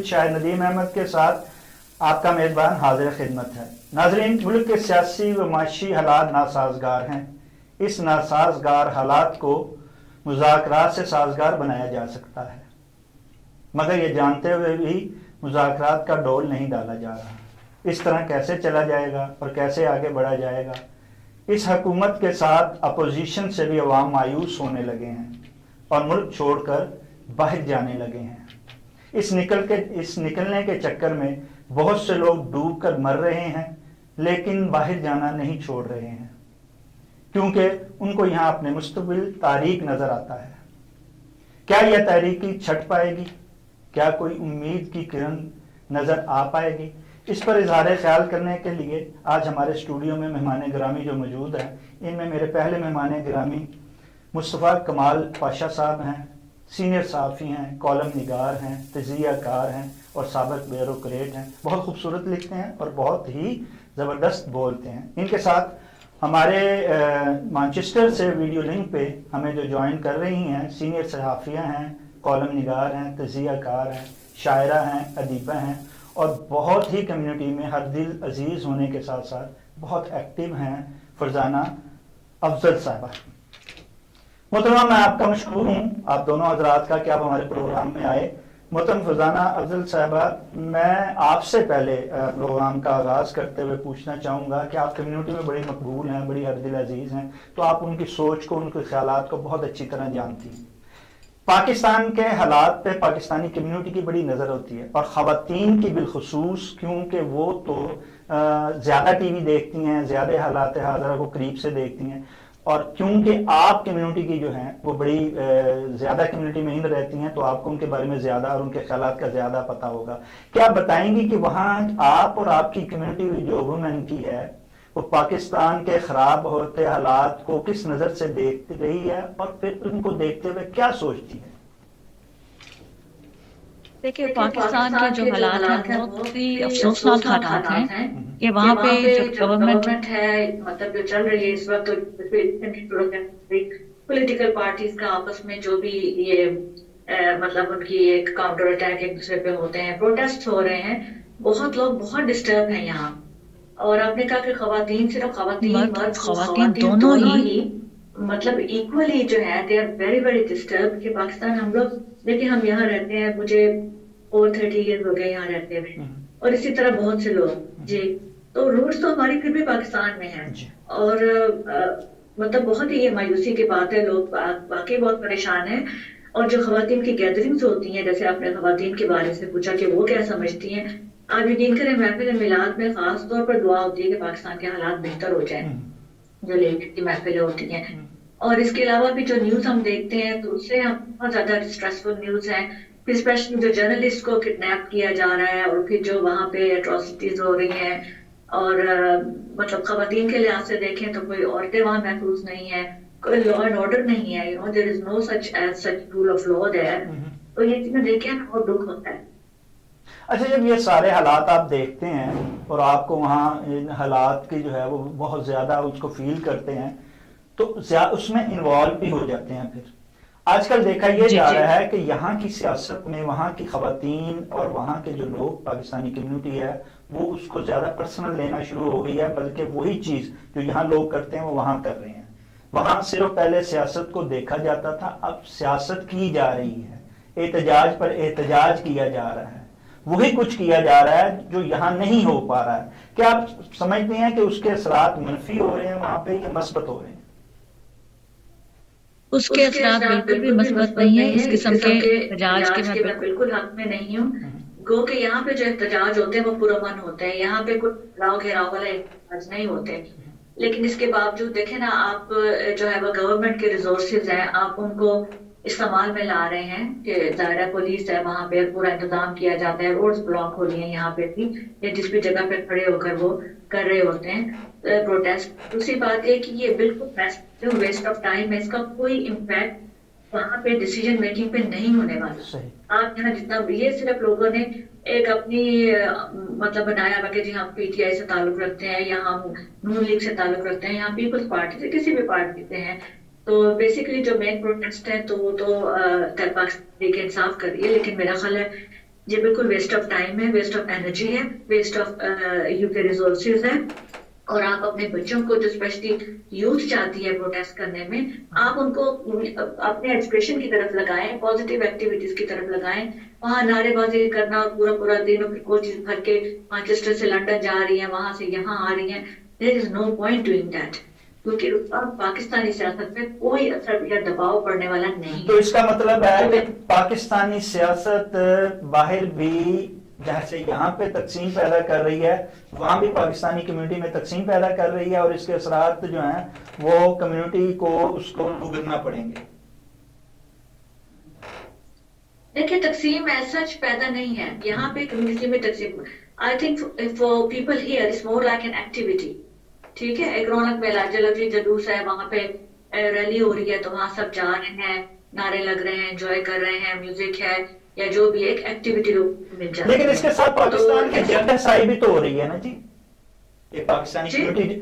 شاہد ندیم احمد کے ساتھ آپ کا میزبان حاضر خدمت ہے۔ ناظرین، ملک کے سیاسی و معاشی حالات ناسازگار ہیں۔ اس ناسازگار حالات کو مذاکرات سے سازگار بنایا جا سکتا ہے، مگر یہ جانتے ہوئے بھی مذاکرات کا ڈول نہیں ڈالا جا رہا۔ اس طرح کیسے چلا جائے گا اور کیسے آگے بڑھا جائے گا؟ اس حکومت کے ساتھ اپوزیشن سے بھی عوام مایوس ہونے لگے ہیں اور ملک چھوڑ کر باہر جانے لگے ہیں۔ اس نکلنے کے چکر میں بہت سے لوگ ڈوب کر مر رہے ہیں، لیکن باہر جانا نہیں چھوڑ رہے ہیں، کیونکہ ان کو یہاں اپنے مستقبل تاریک نظر آتا ہے۔ کیا یہ تاریکی چھٹ پائے گی؟ کیا کوئی امید کی کرن نظر آ پائے گی؟ اس پر اظہار خیال کرنے کے لیے آج ہمارے اسٹوڈیو میں مہمان گرامی جو موجود ہیں، ان میں میرے پہلے مہمان گرامی مصطفیٰ کمال پاشا صاحب ہیں، سینئر صحافی ہیں، کالم نگار ہیں، تجزیہ کار ہیں اور سابق بیوروکریٹ ہیں۔ بہت خوبصورت لکھتے ہیں اور بہت ہی زبردست بولتے ہیں۔ ان کے ساتھ ہمارے مانچسٹر سے ویڈیو لنک پہ ہمیں جو جوائن کر رہی ہیں، سینئر صحافیہ ہیں، کالم نگار ہیں، تجزیہ کار ہیں، شاعرہ ہیں، ادیبہ ہیں اور بہت ہی کمیونٹی میں ہر دل عزیز ہونے کے ساتھ ساتھ بہت ایکٹیو ہیں، فرزانہ افضل صاحبہ۔ محترمہ، میں آپ کا مشکور ہوں، آپ دونوں حضرات کا، کہ آپ ہمارے پروگرام میں آئے۔ محترم فرزانہ افضل صاحبہ، میں آپ سے پہلے پروگرام کا آغاز کرتے ہوئے پوچھنا چاہوں گا کہ آپ کمیونٹی میں بڑی مقبول ہیں، بڑی ہر دل عزیز ہیں، تو آپ ان کی سوچ کو، ان کے خیالات کو بہت اچھی طرح جانتی ہیں۔ پاکستان کے حالات پہ پاکستانی کمیونٹی کی بڑی نظر ہوتی ہے، اور خواتین کی بالخصوص، کیونکہ وہ تو زیادہ ٹی وی دیکھتی ہیں، زیادہ حالات حاضرہ کو قریب سے دیکھتی ہیں، اور کیونکہ آپ کمیونٹی کی جو ہیں وہ بڑی زیادہ کمیونٹی میں ہند رہتی ہیں، تو آپ کو ان کے بارے میں زیادہ اور ان کے خیالات کا زیادہ پتہ ہوگا۔ کیا آپ بتائیں گی کہ وہاں آپ اور آپ کی کمیونٹی جو وومن کی ہے، وہ پاکستان کے خراب ہوتے حالات کو کس نظر سے دیکھ رہی ہے اور پھر ان کو دیکھتے ہوئے کیا سوچتی ہے؟ دیکھیں، پاکستان کے جو حالات ہیں بہت ہی افسوسناک حالات ہیں کہ وہاں پہ جو گورنمنٹ ہے، مطلب جو چل رہی ہے اس وقت، پولیٹیکل پارٹیز کا آپس میں جو بھی یہ مطلب ان کی ایک کاؤنٹر اٹیک ایک دوسرے پہ ہوتے ہیں، پروٹیسٹ ہو رہے ہیں، بہت لوگ بہت ڈسٹرب ہیں یہاں۔ اور آپ نے کہا کہ خواتین، صرف خواتین، مرد، خواتین دونوں ہی مطلب ایکولی جو ہے they are very very disturb کہ پاکستان، ہم لوگ دیکھیں ہم یہاں رہتے ہیں، مجھے 30 ایئر ہو گئے یہاں رہتے ہوئے، اور اسی طرح بہت سے لوگ جی، تو روٹس تو ہماری پھر بھی پاکستان میں ہیں، اور مطلب بہت ہی یہ مایوسی کی بات ہے، لوگ واقعی بہت پریشان ہیں۔ اور جو خواتین کی گیدرنگز ہوتی ہیں، جیسے آپ نے خواتین کے بارے سے پوچھا کہ وہ کیا سمجھتی ہیں، آپ یقین کریں محفل میلاد میں خاص طور پر دعا ہوتی ہے کہ پاکستان کے حالات بہتر ہو جائیں، جو لیڈیز کی محفلیں ہوتی ہیں۔ اور اس کے علاوہ بھی جو نیوز ہم دیکھتے ہیں تو اس سے ہم بہت زیادہ اسٹریسفل نیوز ہیں، پھر اسپیشلی جو جرنلسٹ کو کڈنیپ کیا جا رہا ہے، اور پھر جو وہاں پہ اٹراسٹیز ہو رہی ہیں، اور مطلب خواتین کے لحاظ سے دیکھیں تو کوئی عورتیں وہاں محفوظ نہیں ہیں، کوئی لا اینڈ آرڈر نہیں ہے، there is no such rule of law there۔ تو یہ چیزیں دیکھیں بہت دکھ ہوتا ہے۔ اچھا، جب یہ سارے حالات آپ دیکھتے ہیں اور آپ کو وہاں ان حالات کی جو ہے وہ بہت زیادہ اس کو فیل کرتے ہیں، تو اس میں انوالو بھی ہو جاتے ہیں۔ پھر آج کل دیکھا یہ جا رہا ہے کہ یہاں کی سیاست میں وہاں کی خواتین اور وہاں کے جو لوگ، پاکستانی کمیونٹی ہے، وہ اس کو زیادہ پرسنل لینا شروع ہو گئی ہے، بلکہ وہی چیز جو یہاں لوگ کرتے ہیں وہ وہاں کر رہے ہیں۔ وہاں صرف پہلے سیاست کو دیکھا جاتا تھا، اب سیاست کی جا رہی ہے، احتجاج پر احتجاج کیا جا رہا ہے، وہی کچھ کیا جا رہا ہے جو یہاں نہیں ہو پا رہا ہے۔ کیا آپ سمجھتے ہیں کہ اس کے اثرات منفی ہو رہے ہیں وہاں پہ یا مثبت ہو رہے ہیں؟ اس کے اثرات بالکل بھی مثبت نہیں ہے۔ اس قسم کے احتجاج کے میں بالکل حق میں نہیں ہوں۔ گو کہ یہاں پہ جو احتجاج ہوتے ہیں وہ پرامن ہوتے ہیں، یہاں پہ کوئی گھیراؤ والے احتجاج نہیں ہوتے، لیکن اس کے باوجود دیکھیں نا آپ، جو ہے وہ گورنمنٹ کے ریسورسز ہیں، آپ ان کو استعمال میں لا رہے ہیں کہ ظاہرہ پولیس ہے وہاں پہ، پورا انتظام کیا جاتا ہے، روڈز بلاک ہو رہی ہیں یہاں پہ بھی، یا جس بھی جگہ پہ کھڑے ہو کر وہ کر رہے ہوتے ہیں پروٹیسٹ۔ دوسری بات یہ کہ یہ بالکل ویسٹ آف ٹائم ہے، اس کا کوئی امپیکٹ وہاں پہ ڈیسیجن میکنگ پہ نہیں ہونے والا۔ آپ یہاں جتنا یہ صرف لوگوں نے ایک اپنی مطلب بنایا ہوا کہ جی ہم پی ٹی آئی سے تعلق رکھتے ہیں یا ہم نون لیگ سے تعلق رکھتے ہیں یا ہم پیپلز پارٹی سے، کسی بھی پارٹی سے ہیں، تو بیسیکلی جو مین پروٹیسٹ ہے تو وہ تو پاکستان کے انصاف کر رہی ہے، لیکن میرا خیال ہے یہ بالکل ویسٹ آف ٹائم ہے، ویسٹ آف انرجی ہے، ویسٹ آف یو کے ریسورسز ہے. اور آپ اپنے بچوں کو جو اسپیشلی یوتھ چاہتی ہے پروٹیسٹ کرنے میں، آپ ان کو اپنے ایجوکیشن کی طرف لگائیں، پازیٹیو ایکٹیویٹیز کی طرف لگائیں. وہاں نعرے بازی کرنا اور پورا پورا دن کوچ بھر کے مانچسٹر سے لندن جا رہی ہیں، وہاں سے یہاں آ رہی ہیں. دیر از نو پوائنٹ ڈوئنگ دیٹ، کیونکہ اب پاکستانی سیاست میں کوئی اثر یا دباؤ پڑنے والا نہیں. تو اس کا مطلب ہے کہ پاکستانی سیاست باہر بھی جہاں سے یہاں پہ تقسیم پیدا کر رہی ہے، وہاں بھی پاکستانی کمیونٹی میں تقسیم پیدا کر رہی ہے، اور اس کے اثرات جو ہیں وہ کمیونٹی کو اس کو بھگتنا پڑیں گے. دیکھیں تقسیم ایسا پیدا نہیں ہے یہاں پہ کمیونٹی میں تقسیم. I think for people here it's more like an activity. ٹھیک ہے، ایک رونق میلہ جلوی جلوس ہے، وہاں پہ ریلی ہو رہی ہے تو وہاں سب جا رہے ہیں، نعرے لگ رہے ہیں، انجوائے کر رہے ہیں، میوزک ہے یا جو بھی ایک ایکٹیویٹی لوگ مل جاتی ہے. لیکن اس کے ساتھ پاکستان کی جنگ سائی بھی تو ہو رہی ہے نا جی، یہ پاکستانی کمیونٹی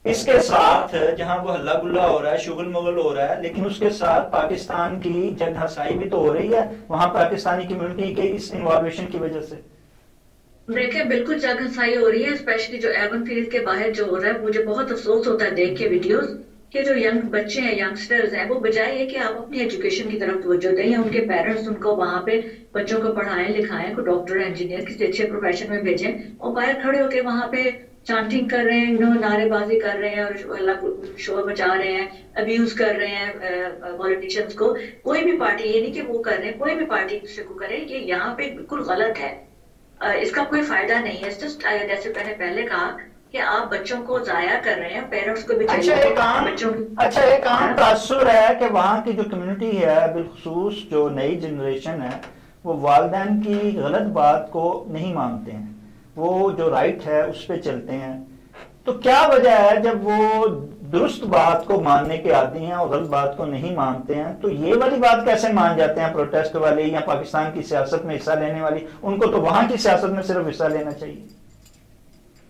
اس کے ساتھ جہاں وہ ہلا گلا ہو رہا ہے، شغل مغل ہو رہا ہے، لیکن اس کے ساتھ پاکستان کی جنگ ہسائی بھی تو ہو رہی ہے وہاں پاکستانی کمیونٹی کے اس انوالویشن کی وجہ سے. دیکھیں بالکل جنگ ہسائی ہو رہی ہے، اسپیشلی جو ایون فیلڈ کے باہر جو ہو رہا ہے. مجھے بہت افسوس ہوتا ہے دیکھ کے ویڈیوز کہ جو ینگ بچے ہیں، ینگسٹرز ہیں، وہ بجائے یہ کہ آپ اپنی ایجوکیشن کی طرف توجہ دیں یا ان کے پیرنٹس ان کو وہاں پہ بچوں کو پڑھائیں لکھائیں، کو ڈاکٹر انجینئر کسی اچھے پروفیشن میں بھیجیں، اور باہر کھڑے ہو کے وہاں پہ چانٹنگ کر رہے ہیں، نعرے بازی کر رہے ہیں اور اللہ کو شور مچا رہے ہیں، ابیوز کر رہے ہیں پولیٹیشینز کو. کوئی بھی پارٹی، یہ نہیں کہ وہ کر رہے ہیں، کوئی بھی پارٹی دوسرے کو کرے، یہ یہاں پہ بالکل غلط ہے. اس کا کوئی فائدہ نہیں ہے. جیسے میں نے پہلے کہا کہ آپ بچوں کو ضائع کر رہے ہیں، پیرنٹس کو بھی اچھا ایک عام تاثر ہے کہ وہاں کی جو کمیونٹی ہے، بالخصوص جو نئی جنریشن ہے، وہ والدین کی غلط بات کو نہیں مانتے ہیں، وہ جو رائٹ ہے اس پہ چلتے ہیں. تو کیا وجہ ہے جب وہ درست بات کو ماننے کے عادی ہیں اور غلط بات کو نہیں مانتے ہیں، تو یہ والی بات کیسے مان جاتے ہیں پروٹیسٹ والے یا پاکستان کی سیاست میں حصہ لینے والی؟ ان کو تو وہاں کی سیاست میں صرف حصہ لینا چاہیے.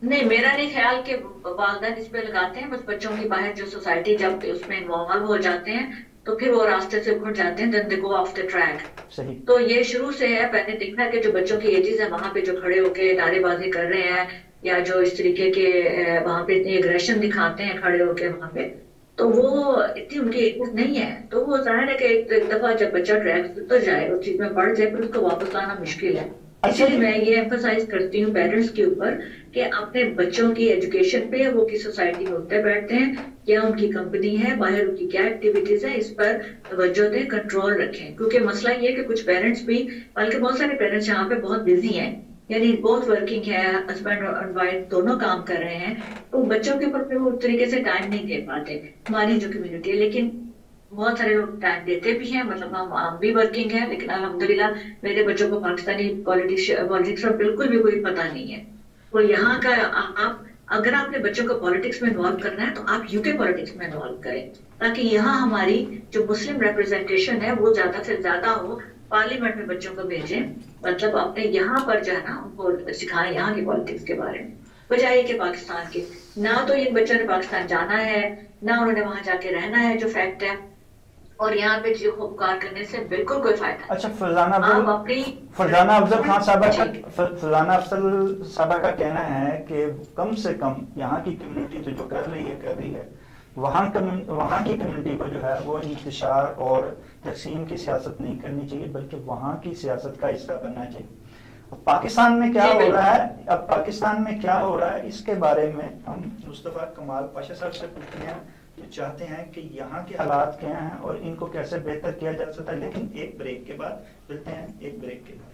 نہیں، میرا نہیں خیال کہ والدین اس پہ لگاتے ہیں. بس بچوں کی باہر جو سوسائٹی جب اس میں انوالو ہو جاتے ہیں تو پھر وہ راستے سے اکھڑ جاتے ہیں، then they go off the track. صحیح. تو یہ شروع سے ہے. پہلے دیکھنا کہ جو بچوں کی ایجز ہیں وہاں پہ جو کھڑے ہو کے نعرے بازی کر رہے ہیں یا جو اس طریقے کے وہاں پہ اتنی اگریشن دکھاتے ہیں کھڑے ہو کے وہاں پہ، تو وہ اتنی ان کی ایجز نہیں ہے. تو وہ ظاہر ہے کہ ایک دفعہ جب بچہ ٹریک سے اتر جائے، اس چیز میں پڑ جائے، پھر اس کو واپس لانا مشکل ہے. اسی لیے میں یہ ایمفسائز کرتی ہوں پیرنٹس کے اوپر کہ اپنے بچوں کی ایجوکیشن پہ، وہ کس سوسائٹی میں اٹھتے بیٹھتے ہیں، کیا ان کی کمپنی ہے، باہر ان کی کیا ایکٹیویٹیز ہیں، اس پر توجہ دیں، کنٹرول رکھیں. کیونکہ مسئلہ یہ ہے کہ کچھ پیرنٹس بھی، بلکہ بہت سارے پیرنٹس یہاں پہ بہت بزی ہیں، یعنی بہت ورکنگ ہے، ہسبینڈ اور وائف دونوں کام کر رہے ہیں، تو بچوں کے اوپر پہ وہ اس طریقے سے ٹائم نہیں دے پاتے. ہماری جو کمیونٹی ہے، لیکن بہت سارے لوگ ٹائم دیتے بھی ہیں، مطلب ہم بھی ورکنگ ہیں، لیکن الحمدللہ میرے بچوں کو پاکستانی پالیٹکس کا بالکل بھی کوئی پتہ نہیں ہے. وہ یہاں کا اگر آپ نے بچوں کو پالیٹکس میں انوالو کرنا ہے تو آپ یو کے پالیٹکس میں انوالو کریں، تاکہ یہاں ہماری جو مسلم ریپرزنٹیشن ہے وہ زیادہ سے زیادہ ہو. پارلیمنٹ میں بچوں کو بھیجیں، مطلب اپنے یہاں پر جو ہے نا ان کو سکھائیں یہاں کی پالیٹکس کے بارے میں، بجائے کہ پاکستان کے. نہ تو ان بچوں نے پاکستان جانا ہے، نہ انہوں نے وہاں جا کے رہنا ہے، جو فیکٹ ہے، اور یہاں پہ جو خوبکار کرنے سے بالکل کوئی فائدہ نہیں. اچھا، فرزانہ افضل خان صاحبہ کا کہنا ہے کہ کم سے کم یہاں کی کمیونٹی جو کر رہی ہے وہاں کی کمیونٹی کو جو ہے وہ انتشار اور تقسیم کی سیاست نہیں کرنی چاہیے، بلکہ وہاں کی سیاست کا حصہ بننا چاہیے. پاکستان میں کیا ہو رہا ہے، اب پاکستان میں کیا ہو رہا ہے اس کے بارے میں ہم مصطفیٰ کمال پاشا صاحب سے پوچھتے ہیں، جو چاہتے ہیں کہ یہاں کے حالات کیا ہیں اور ان کو کیسے بہتر کیا جا سکتا ہے. لیکن ایک بریک کے بعد ملتے ہیں، ایک بریک کے بعد.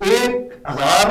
1000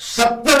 70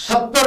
70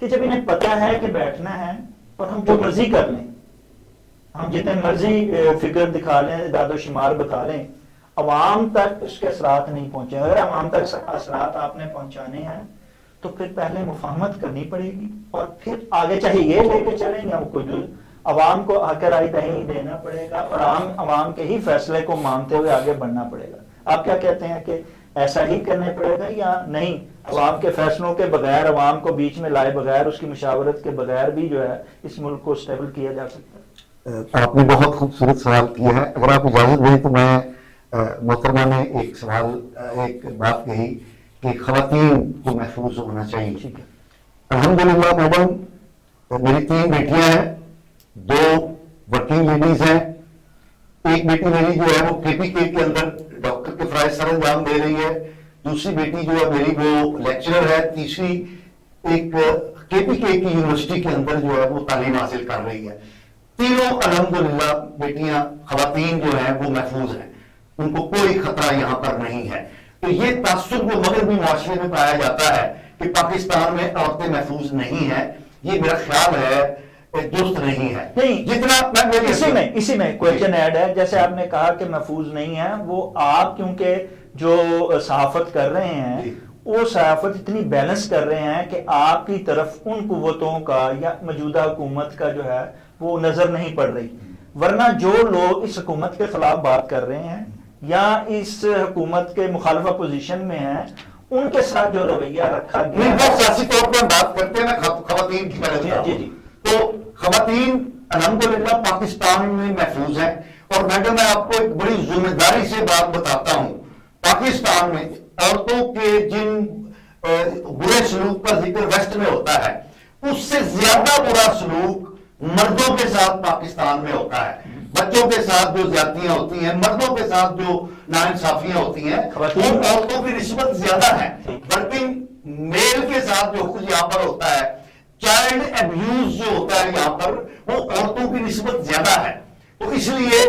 کہ جب انہیں پتا ہے کہ بیٹھنا ہے اور ہم جو مرضی کر لیں, ہم جتنے مرضی فگر دکھا لیں, اعداد و شمار بتا لیں, عوام تک اس کے اثرات نہیں پہنچے. اگر عوام تک اثرات آپ نے پہنچانے ہیں تو پھر پہلے مفاہمت کرنی پڑے گی, اور پھر آگے چاہے یہ لے کے چلیں یا کوئی عوام کو حق رائے دہی دینا پڑے گا, اور عوام کے ہی فیصلے کو مانتے ہوئے آگے بڑھنا پڑے گا. آپ کیا کہتے ہیں کہ ایسا ہی کرنا پڑے گا یا نہیں, عوام کے فیصلوں کے بغیر, عوام کو بیچ میں لائے بغیر, اس کی مشاورت کے بغیر بھی جو ہے اس ملک کو اسٹیبل کیا جا سکتا ہے؟ آپ نے بہت خوبصورت سوال کیا ہے. اگر آپ اجازت دیں تو میں محترمہ نے ایک بات کہی کہ خواتین کو محفوظ ہونا چاہیے. ٹھیک ہے. الحمدللہ میڈم میری 3 بیٹیاں ہیں, 2 ورکنگ لیڈیز ہیں. ایک بیٹی میری جو ہے وہ KPK کے اندر ڈاکٹر کے فرائض سر انجام دے رہی ہے. دوسری بیٹی جو ہے میری وہ لیکچرر ہے. تیسری ایک KPK کی یونیورسٹی کے اندر جو ہے وہ تعلیم حاصل کر رہی ہے. تینوں الحمدللہ بیٹیاں خواتین جو ہیں وہ محفوظ ہیں, ان کو کوئی خطرہ یہاں پر نہیں ہے. تو یہ تعصب جو مغربی معاشرے میں پایا جاتا ہے کہ پاکستان میں عورتیں محفوظ نہیں ہیں, یہ میرا خیال ہے درست نہیں ہے. نہیں, جتنا اسی میں کوئسچن ایڈ ہے. جیسے آپ نے کہا کہ محفوظ نہیں ہے, وہ آپ کیونکہ جو صحافت کر رہے ہیں وہ صحافت اتنی بیلنس کر رہے ہیں کہ آپ کی طرف ان قوتوں کا یا موجودہ حکومت کا جو ہے وہ نظر نہیں پڑ رہی. ورنہ جو لوگ اس حکومت کے خلاف بات کر رہے ہیں یا اس حکومت کے مخالفہ پوزیشن میں ہیں, ان کے ساتھ جو رویہ رکھا گیا ہے سیاسی طور پر بات کرتے ہیں. میں خواتین کی پہلے تو خواتین الحمدللہ پاکستان میں محفوظ ہیں. اور میڈم میں آپ کو ایک بڑی ذمہ داری سے بات بتاتا ہوں, پاکستان میں عورتوں کے جن برے سلوک کا ذکر ویسٹ میں ہوتا ہے, اس سے زیادہ برا سلوک مردوں کے ساتھ پاکستان میں ہوتا ہے. بچوں کے ساتھ جو زیادتیاں ہوتی ہیں, مردوں کے ساتھ جو ناانصافیاں ہوتی ہیں, وہ عورتوں کی نسبت زیادہ ہے. ورکنگ میل کے ساتھ جو کچھ یہاں پر ہوتا ہے, چائلڈ ابیوز جو ہوتا ہے یہاں پر, وہ عورتوں کی نسبت زیادہ ہے. تو اس لیے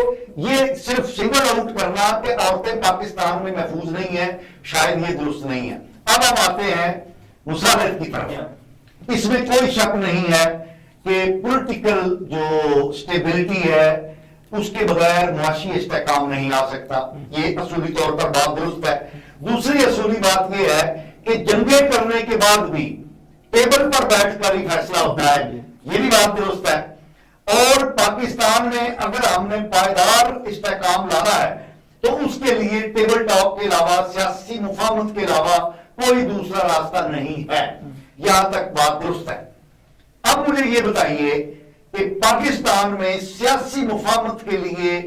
یہ صرف سنگل آؤٹ کرنا کہ عورتیں پاکستان میں محفوظ نہیں ہیں, شاید یہ درست نہیں ہے. اب ہم آتے ہیں مساوات کی طرف. اس میں کوئی شک نہیں ہے کہ پولیٹیکل جو سٹیبلٹی ہے اس کے بغیر معاشی استحکام نہیں آ سکتا. یہ اصولی طور پر بات درست ہے. دوسری اصولی بات یہ ہے کہ جنگیں کرنے کے بعد بھی ٹیبل پر بیٹھ کر ہی فیصلہ ہوتا ہے, یہ بھی بات درست ہے. اور پاکستان میں اگر ہم نے پائیدار استحکام لانا ہے تو اس کے لیے ٹیبل ٹاک کے علاوہ, سیاسی مفاہمت کے علاوہ کوئی دوسرا راستہ نہیں ہے. یہاں تک بات درست ہے. اب مجھے یہ بتائیے کہ پاکستان میں سیاسی مفاہمت کے لیے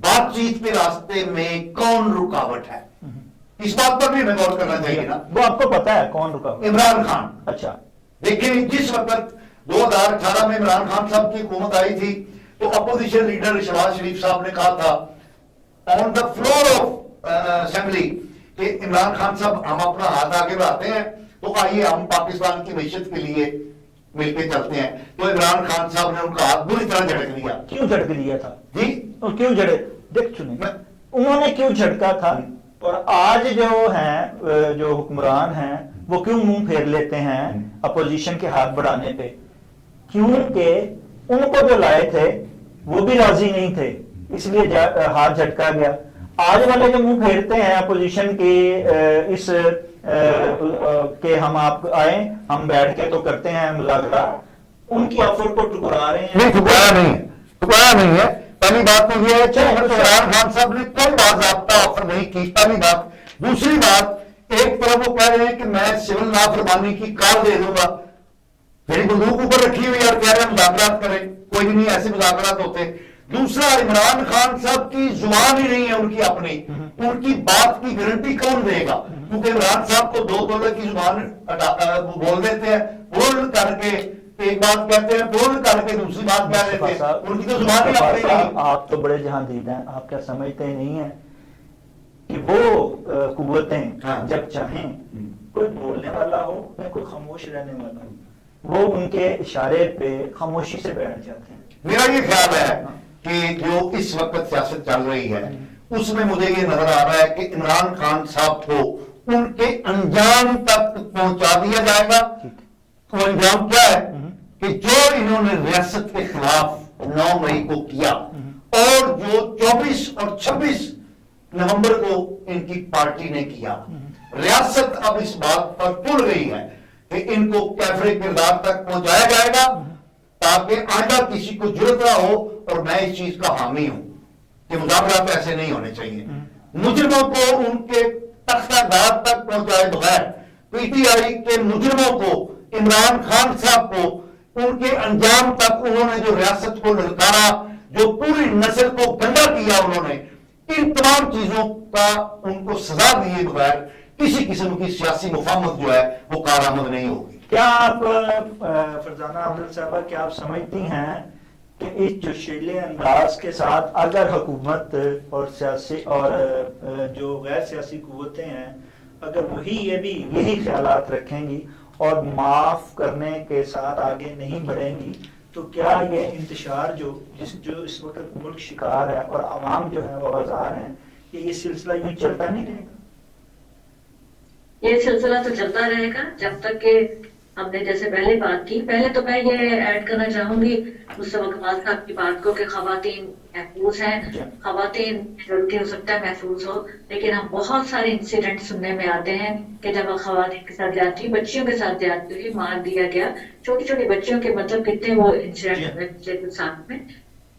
بات چیت کے راستے میں کون رکاوٹ ہے؟ اس بات پر بھی ہمیں غور کرنا چاہیے نا. وہ آپ کو پتا ہے کون رکاوٹ؟ عمران خان. اچھا دیکھیں, جس وقت 2018 میں عمران خان صاحب کی حکومت آئی تھی تو اپوزیشن لیڈر شہباز شریف صاحب نے کہا تھا آن دا فلور آف اسمبلی کہ عمران خان صاحب ہم اپنا ہاتھ آگے بڑھاتے ہیں تو آئیے ہم پاکستان کی معیشت کے لیے مل کے چلتے ہیں. تو عمران خان صاحب نے ان کا ہاتھ بری طرح جھٹک دیا. کیوں جھٹک دیا تھا جی؟ اور کیوں دیکھ سنیں انہوں نے کیوں جھٹکا تھا, اور آج جو ہیں جو حکمران ہیں وہ کیوں منہ پھیر لیتے ہیں اپوزیشن کے ہاتھ بڑھانے پہ؟ کیونکہ ان کو جو لائے تھے وہ بھی راضی نہیں تھے, اس لیے ہاتھ جھٹکا گیا. آج والے جو منہ پھیرتے ہیں اپوزیشن کی اس کہ ہم آپ آئیں, ہم بیٹھ کے تو کرتے ہیں مذاکرہ, ان کی آفر کو ٹکرا رہے ہیں. نہیں, ٹکرایا نہیں ہے. پہلی بات تو یہ ہے کہ عمران خان صاحب نے کوئی باضابطہ آفر نہیں کی, پہلی بات. دوسری بات, ایک طرف وہ کہہ رہے ہیں کہ میں سول نافرمانی کی کال دے دوں گا, میری بندوق اوپر رکھی ہوئی اور کہہ رہے ہیں مذاکرات کریں, کوئی بھی نہیں ایسے مذاکرات ہوتے. دوسرا, عمران خان صاحب کی زبان ہی نہیں ہے ان کی اپنی, ان کی بات کی گارنٹی کون دے گا؟ کیونکہ عمران صاحب کو 2 دولار کی زبان بول دیتے ہیں, بول کر کے ایک بات کہتے ہیں, بول کر کے دوسری بات کہہ دیتے ہیں, ان کی تو زبان ہی اپنی نہیں. آپ تو بڑے جہاں دید ہیں, آپ کیا سمجھتے نہیں ہیں کہ وہ قوتیں جب چاہیں کوئی بولنے والا ہو یا کوئی خاموش رہنے والا ہو, وہ ان کے اشارے پہ خاموشی سے بیٹھ جاتے ہیں. میرا یہ خیال ہے کہ جو اس وقت سیاست چل رہی ہے اس میں مجھے یہ نظر آ رہا ہے کہ عمران خان صاحب کو ان کے انجام تک پہنچا دیا جائے گا, وہ انجام کیا ہے کہ جو انہوں نے ریاست کے خلاف 9 مئی کو کیا اور جو 24 اور 26 نومبر کو ان کی پارٹی نے کیا، ریاست اب اس بات پر تل گئی ہے کہ ان کو کیفر کردار تک پہنچایا جائے گا تاکہ آئندہ کسی کو جرت نہ ہو، اور میں اس چیز کا حامی ہوں کہ مذاکرات ایسے نہیں ہونے چاہیے، مجرموں کو ان کے تختہ دار تک پہنچائے بغیر، پی ٹی آئی کے مجرموں کو، عمران خان صاحب کو ان کے انجام تک انہوں نے جو ریاست کو للکارا، جو پوری نسل کو گندا کیا انہوں نے، ان تمام چیزوں کا ان کو سزا دیے بغیر کسی قسم کی سیاسی مفاہمت جو ہے وہ کارآمد نہیں ہوگی۔ کیا آپ فرزانہ عبدل صاحبہ، کیا آپ سمجھتی ہیں کہ اس جوشیلے انداز کے ساتھ اگر حکومت اور سیاسی اور جو غیر سیاسی قوتیں ہیں اگر وہی یہ بھی یہی خیالات رکھیں گی اور معاف کرنے کے ساتھ آگے نہیں بڑھیں گی تو کیا یہ انتشار جو اس وقت ملک شکار ہے اور عوام جو ہے وہ آزار ہیں، یہ سلسلہ یوں چلتا نہیں رہے گا؟ یہ سلسلہ تو چلتا رہے گا جب تک کہ ہم نے جیسے پہلے بات کی۔ پہلے تو میں یہ ایڈ کرنا چاہوں گی مصطفیٰ کمال صاحب کی بات کو کہ خواتین محفوظ ہیں، خواتین کی ہو سکتا ہے محفوظ ہو، لیکن ہم بہت سارے انسیڈنٹ سننے میں آتے ہیں کہ جب خواتین کے ساتھ زیادتی، بچیوں کے ساتھ زیادتی ہوئی، مار دیا گیا، چھوٹی چھوٹی بچیوں کے مطلب کتنے وہ انسیڈنٹ ہوئے پچھلے کچھ سال میں،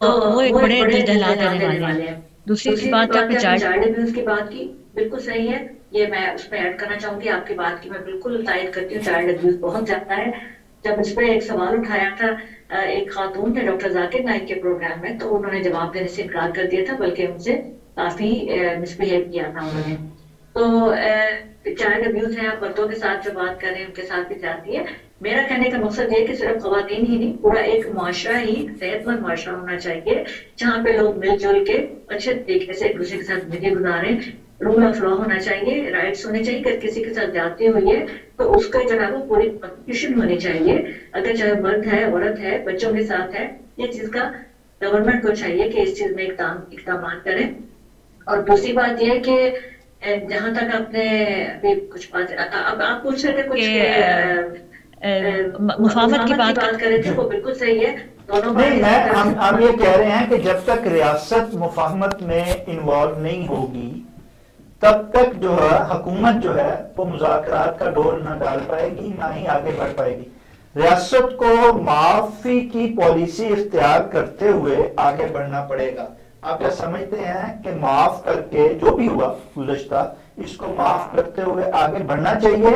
تو وہ ایک بڑے دل دہلا دینے والے ہیں۔ دوسری بات آپ نے چائلڈ ابیوز کی بات کی، بالکل صحیح ہے، یہ میں اس پہ ایڈ کرنا چاہوں گی، آپ کی بات کی میں بالکل تائید کرتی ہوں، چائلڈ ابیوز بہت زیادہ ہے۔ جب اس پہ ایک سوال اٹھایا تھا ایک خاتون نے ڈاکٹر ذاکر نائک کے پروگرام میں، تو انہوں نے جواب دینے سے انکار کر دیا تھا، بلکہ ان سے کافی مس بہیو کیا تھا انہوں نے۔ تو چائلڈ ابیوز ہے، آپ بڑوں کے ساتھ جو بات کر رہے ہیں ان کے ساتھ بھی جاتی ہے۔ میرا کہنے کا مقصد یہ کہ صرف خواتین ہی نہیں، پورا ایک معاشرہ ہی صحت مند معاشرہ ہونا چاہیے جہاں پہ لوگ مل جل کے اچھے طریقے سے ایک دوسرے کے ساتھ زندگی گزاریں، رول آف لا ہونا چاہیے، رائٹس ہونے چاہیے، اگر کسی کے ساتھ زیادتی ہوئی ہے تو اس کا جو ہے وہ پوری پروٹیکشن ہونی چاہیے، اگر چاہے مرد ہے، عورت ہے، بچوں کے ساتھ ہے، یہ چیز کا گورنمنٹ کو چاہیے کہ اس چیز میں اقدامات کریں۔ اور دوسری بات یہ ہے کہ جہاں تک آپ نے ابھی کچھ بات اب آپ پوچھ رہے تھے کچھ مفاہمت کی بات کر رہے تھے، وہ بالکل صحیح ہے، دونوں نہیں، ہم یہ کہہ رہے ہیں کہ جب تک ریاست مفاہمت میں انوالو نہیں ہوگی تب تک جو ہے حکومت جو ہے وہ مذاکرات کا ڈور نہ ڈال پائے گی، نہ ہی آگے بڑھ پائے گی۔ ریاست کو معافی کی پالیسی اختیار کرتے ہوئے آگے بڑھنا پڑے گا۔ آپ کیا سمجھتے ہیں کہ معاف کر کے جو بھی ہوا گزشتہ، اس کو معاف کرتے ہوئے آگے بڑھنا چاہیے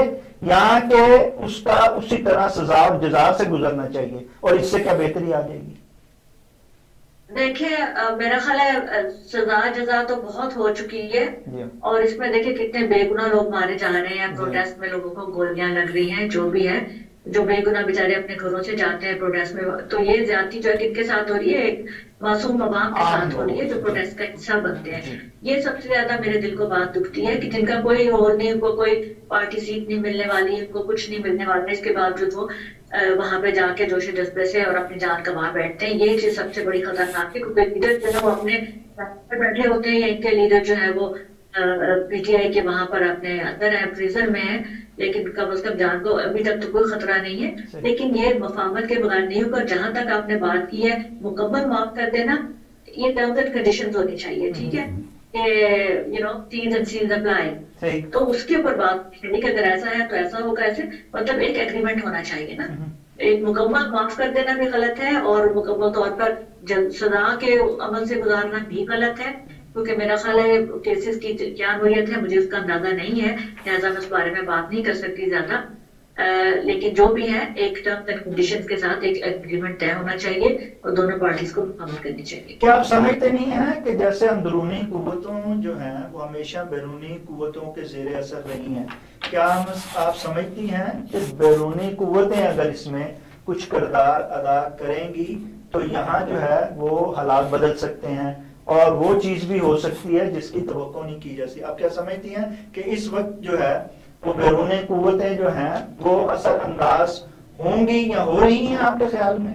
یا کہ اس کا اسی طرح سزا اور جزا سے گزرنا چاہیے، اور اس سے کیا بہتری آ جائے گی؟ دیکھیں میرا خیال ہے سزا جزا تو بہت ہو چکی ہے، اور اس میں دیکھیں کتنے بے گناہ لوگ مارے جا رہے ہیں، پروٹیسٹ میں لوگوں کو گولیاں لگ رہی ہیں، جو بھی ہے، جو بے گناہ بیچارے اپنے گھروں سے جاتے ہیں پروٹیسٹ میں، تو یہ زیادتی جو ہے کن کے ساتھ ہو رہی ہے؟ ایک معصوم عوام کے ساتھ ہو رہی ہے جو پروٹیسٹ کا حصہ بنتے ہیں۔ یہ سب سے زیادہ میرے دل کو بات دکھتی ہے کہ جن کا کوئی اور نہیں، ان کو کوئی پارٹی سیٹ نہیں ملنے والی، ان کو کچھ نہیں ملنے والا، اس کے باوجود وہ وہاں پہ جا کے جوش و جذبے سے اور اپنی جان گنوا بیٹھتے ہیں۔ یہ چیز سب سے بڑی خطرناک ہے، کیونکہ لیڈر جو ہے وہ اپنے بیٹھے ہوتے ہیں، یا ان کے لیڈر جو ہے وہ پی ٹی آئی کے وہاں پر اپنے اندر ہے، پریزن میں ہے، لیکن کم از کم جان کو ابھی تک تو کوئی خطرہ نہیں ہے۔ لیکن یہ مفاہمت کے بغیر نہیں ہوگا، جہاں تک آپ نے بات کی ہے مکمل معاف کر دینا، یہ ٹرمز اینڈ کنڈیشنز ہونی چاہیے، ٹھیک ہے، T's and C's apply، تو اس کے اوپر بات کرنی کہ اگر ایسا ہے تو ایسا ہوگا، ایسے مطلب ایک ایگریمنٹ ہونا چاہیے نا۔ ایک مکمل معاف کر دینا بھی غلط ہے، اور مکمل طور پر سزا کے عمل سے گزارنا بھی غلط ہے، کیونکہ میرا خیال ہے کیسز کی کیا نوعیت ہے مجھے اس کا اندازہ نہیں ہے، لہٰذا میں اس بارے میں بات نہیں کر سکتی زیادہ، لیکن جو بھی ہے ایک ٹرمز اینڈ کنڈیشنز کے ساتھ ایک ایگریمنٹ طے ہونا چاہیے اور دونوں پارٹیز کو مکمل کرنی چاہیے۔ کیا آپ سمجھتے نہیں ہیں کہ جیسے اندرونی قوتوں جو ہیں وہ ہمیشہ بیرونی قوتوں کے زیر اثر رہی ہیں، کیا آپ سمجھتی ہیں کہ بیرونی قوتیں اگر اس میں کچھ کردار ادا کریں گی تو یہاں جو ہے وہ حالات بدل سکتے ہیں اور وہ چیز بھی ہو سکتی ہے جس کی توقع نہیں کی جاتی؟ آپ کیا سمجھتی ہیں کہ اس وقت جو ہے وہ بیرونی قوتیں جو ہیں وہ اثر انداز ہوں گی یا ہو رہی ہیں آپ کے خیال میں؟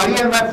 IMF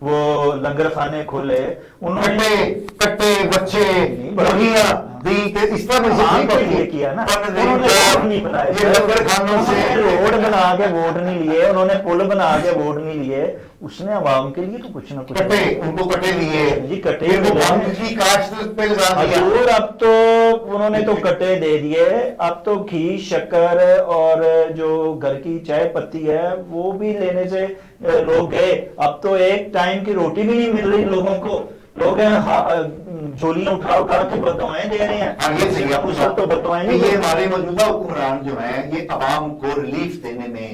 وہ لنگر خانے کھولے، انہوں نے کٹے بچے بڑھیاں دی کہ اس طرح عوام کے لیے کیا نا، انہوں نے روڈ نہیں بنائے، یہ لنگر خانوں سے روڈ بنا کے ووٹ نہیں لیے، انہوں نے پل بنا کے ووٹ نہیں لیے، اس نے عوام کے لیے تو کچھ نہ کچھ کٹے، ان کو کٹے لیے جی کٹے پھر وہ بھنگ کی کاشت پہ لگا دیا. حضور اب تو انہوں نے تو کٹے دے دیے، اب تو گھی شکر اور جو گھر کی چائے پتی ہے وہ بھی لینے سے لوگ گئے، اب تو ایک ٹائم کی روٹی بھی نہیں مل رہی لوگوں کو، لوگ جھولیاں اٹھا اٹھا کے بدوائیں دے رہے ہیں. ہاں یہ صحیح ہے، اس وقت تو بدوائیں نہیں یہ دے ہمارے موجودہ حکمران جو ہیں یہ عوام کو ریلیف دینے میں،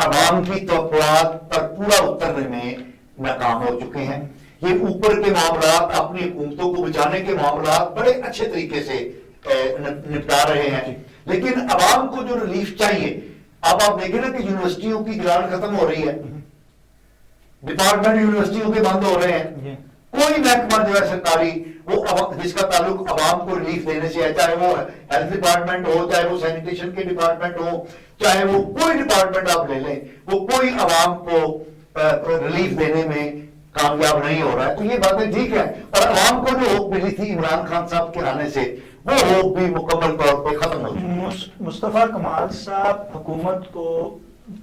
عوام کی توقعات پر پورا اترنے میں ناکام ہو چکے ہیں. یہ اوپر کے معاملات، اپنی حکومتوں کو بچانے کے معاملات بڑے اچھے طریقے سے نپٹا رہے ہیں، لیکن عوام کو جو ریلیف چاہیے، اب آپ دیکھیں نا کہ یونیورسٹیوں کی گرانٹ ختم ہو رہی ہے، ڈپارٹمنٹ یونیورسٹیوں کے بند ہو رہے ہیں، کوئی محکمہ جو ہے سرکاری وہ جس کا تعلق عوام کو ریلیف دینے سے ہے، چاہے وہ ہیلتھ ڈپارٹمنٹ ہو، چاہے وہ سینیٹیشن کے ڈپارٹمنٹ ہو، چاہے وہ کوئی ڈپارٹمنٹ آپ لے لیں، وہ کوئی عوام کو ریلیف دینے میں کامیاب نہیں ہو رہا ہے. تو یہ باتیں ٹھیک ہے، اور عوام کو جو ہوپ ملی تھی عمران خان صاحب کے آنے سے وہ ہوپ بھی مکمل طور پہ ختم ہو چکی. مصطفیٰ کمال صاحب حکومت کو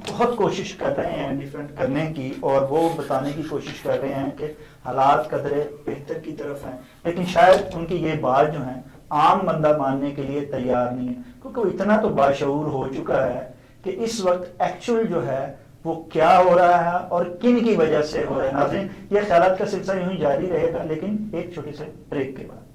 بہت کوشش کر رہے ہیں ڈیفینڈ کرنے کی، اور وہ بتانے کی کوشش کر رہے ہیں کہ حالات قدرے بہتر کی طرف ہیں، لیکن شاید ان کی یہ بات جو ہیں عام بندہ ماننے کے لیے تیار نہیں ہے، کیونکہ وہ اتنا تو باشعور ہو چکا ہے کہ اس وقت ایکچوئل جو ہے وہ کیا ہو رہا ہے اور کن کی وجہ سے ہو رہا ہے. ناظرین یہ خیالات کا سلسلہ یوں ہی جاری رہے گا، لیکن ایک چھوٹے سے بریک کے بعد.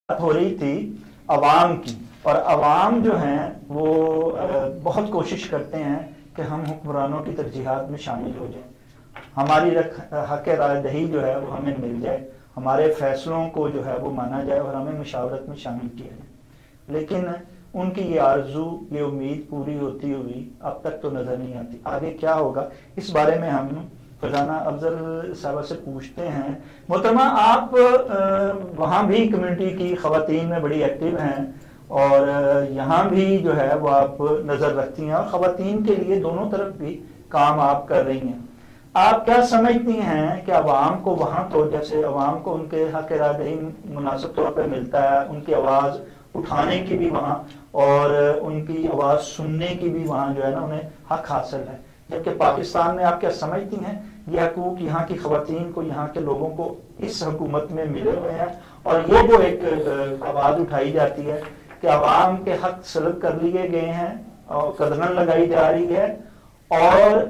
ہو رہی تھی عوام کی، اور عوام جو ہیں وہ بہت کوشش کرتے ہیں کہ ہم حکمرانوں کی ترجیحات میں شامل ہو جائیں، ہماری حق رائے دہی جو ہے وہ ہمیں مل جائے، ہمارے فیصلوں کو جو ہے وہ مانا جائے اور ہمیں مشاورت میں شامل کیا جائے. لیکن ان کی یہ آرزو، یہ امید پوری ہوتی ہوئی اب تک تو نظر نہیں آتی. آگے کیا ہوگا اس بارے میں ہم فرزانہ افضل صاحبہ سے پوچھتے ہیں. محترمہ آپ وہاں بھی کمیونٹی کی خواتین میں بڑی ایکٹیو ہیں، اور یہاں بھی جو ہے وہ آپ نظر رکھتی ہیں، اور خواتین کے لیے دونوں طرف بھی کام آپ کر رہی ہیں. آپ کیا سمجھتی ہیں کہ عوام کو وہاں تو جیسے عوام کو ان کے حق رائے دہی مناسب طور پہ ملتا ہے، ان کی آواز اٹھانے کی بھی وہاں اور ان کی آواز سننے کی بھی وہاں جو ہے نا انہیں حق حاصل ہے، جبکہ پاکستان میں آپ کیا سمجھتی ہیں یہ حقوق یہاں کی خواتین کو، یہاں کے لوگوں کو اس حکومت میں ملے ہوئے ہیں؟ اور یہ جو ایک آواز اٹھائی جاتی ہے کہ عوام کے حق سلب کر لیے گئے ہیں اور قدغن لگائی جا رہی ہے، اور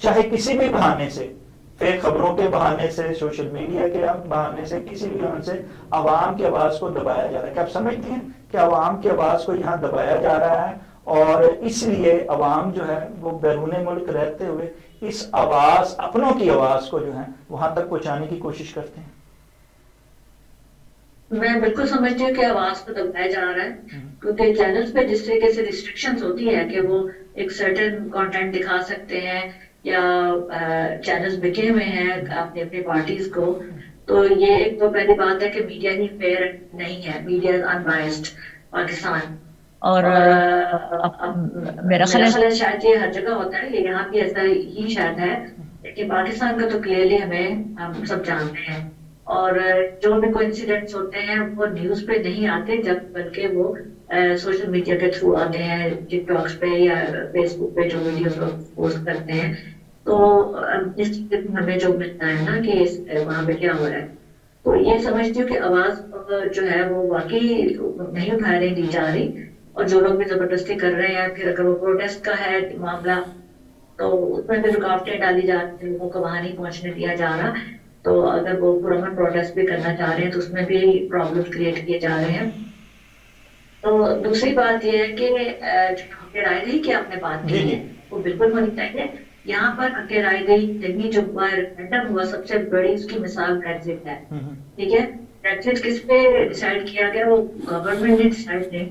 چاہے کسی بھی بہانے سے، فیک خبروں کے بہانے سے، سوشل میڈیا کے بہانے سے، کسی بھی بہانے سے عوام کی آواز کو دبایا جا رہا ہے. کیا آپ سمجھتی ہیں کہ عوام کی آواز کو یہاں دبایا جا رہا ہے، اور اس لیے عوام جو ہے وہ بیرون ملک رہتے ہوئے اس آواز، اپنوں کی آواز کو جو ہے وہاں تک پہنچانے کی کوشش کرتے ہیں؟ میں بالکل سمجھتی ہوں کہ آواز کو دبایا جا رہا ہے، کیونکہ چینلز پہ جس طریقے سے ریسٹرکشنز ہوتی ہے کہ وہ ایک سرٹن کانٹینٹ دکھا سکتے ہیں، یا چینلز بکے ہوئے ہیں اپنی اپنی پارٹیز کو، تو یہ ایک تو پہلی بات ہے کہ میڈیا ہی فیئر نہیں ہے، میڈیا از انبائسڈ پاکستان. اور میرا خیال ہے شاید یہ ہر جگہ ہوتا ہے، یہاں بھی ایسا ہی شاید ہے، لیکن پاکستان کا تو کلیئرلی ہم سب جانتے ہیں. اور جو بھی کوئی انسیڈنٹس ہوتے ہیں وہ نیوز پہ نہیں آتے، جب بلکہ وہ سوشل میڈیا کے تھرو آتے ہیں، ٹک ٹاکس پہ یا فیس بک پہ جو ویڈیو پوسٹ کرتے ہیں. تو اس ہمیں جو ملتا ہے نا کہ وہاں پہ کیا ہو رہا ہے، تو یہ سمجھتی ہوں کہ آواز جو ہے وہ واقعی نہیں اٹھائی دی جا رہی، اور جو لوگ بھی زبردستی کر رہے ہیں، پھر اگر وہ پروٹیسٹ کا ہے معاملہ تو اس میں بھی رکاوٹیں ڈالی جا رہی ہیں، لوگوں کو وہاں نہیں پہنچنے دیا جا رہا. تو اگر وہ پرامن پروٹیسٹ بھی کرنا چاہ رہے ہیں تو اس میں بھی پرابلم کریٹ کیے جا رہے ہیں. تو دوسری بات یہ ہے کہ جو حق رائے دہی کی آپ نے بات کی ہے وہ بالکل ہونی چاہیے. یہاں پر حق رائے دہی جو ریفرینڈم ہوا سب سے بڑی اس کی مثال بریگزٹ ہے. ٹھیک ہے، بریگزٹ کس پہ ڈیسائیڈ کیا گیا؟ وہ گورنمنٹ نے ڈیسائیڈ نہیں،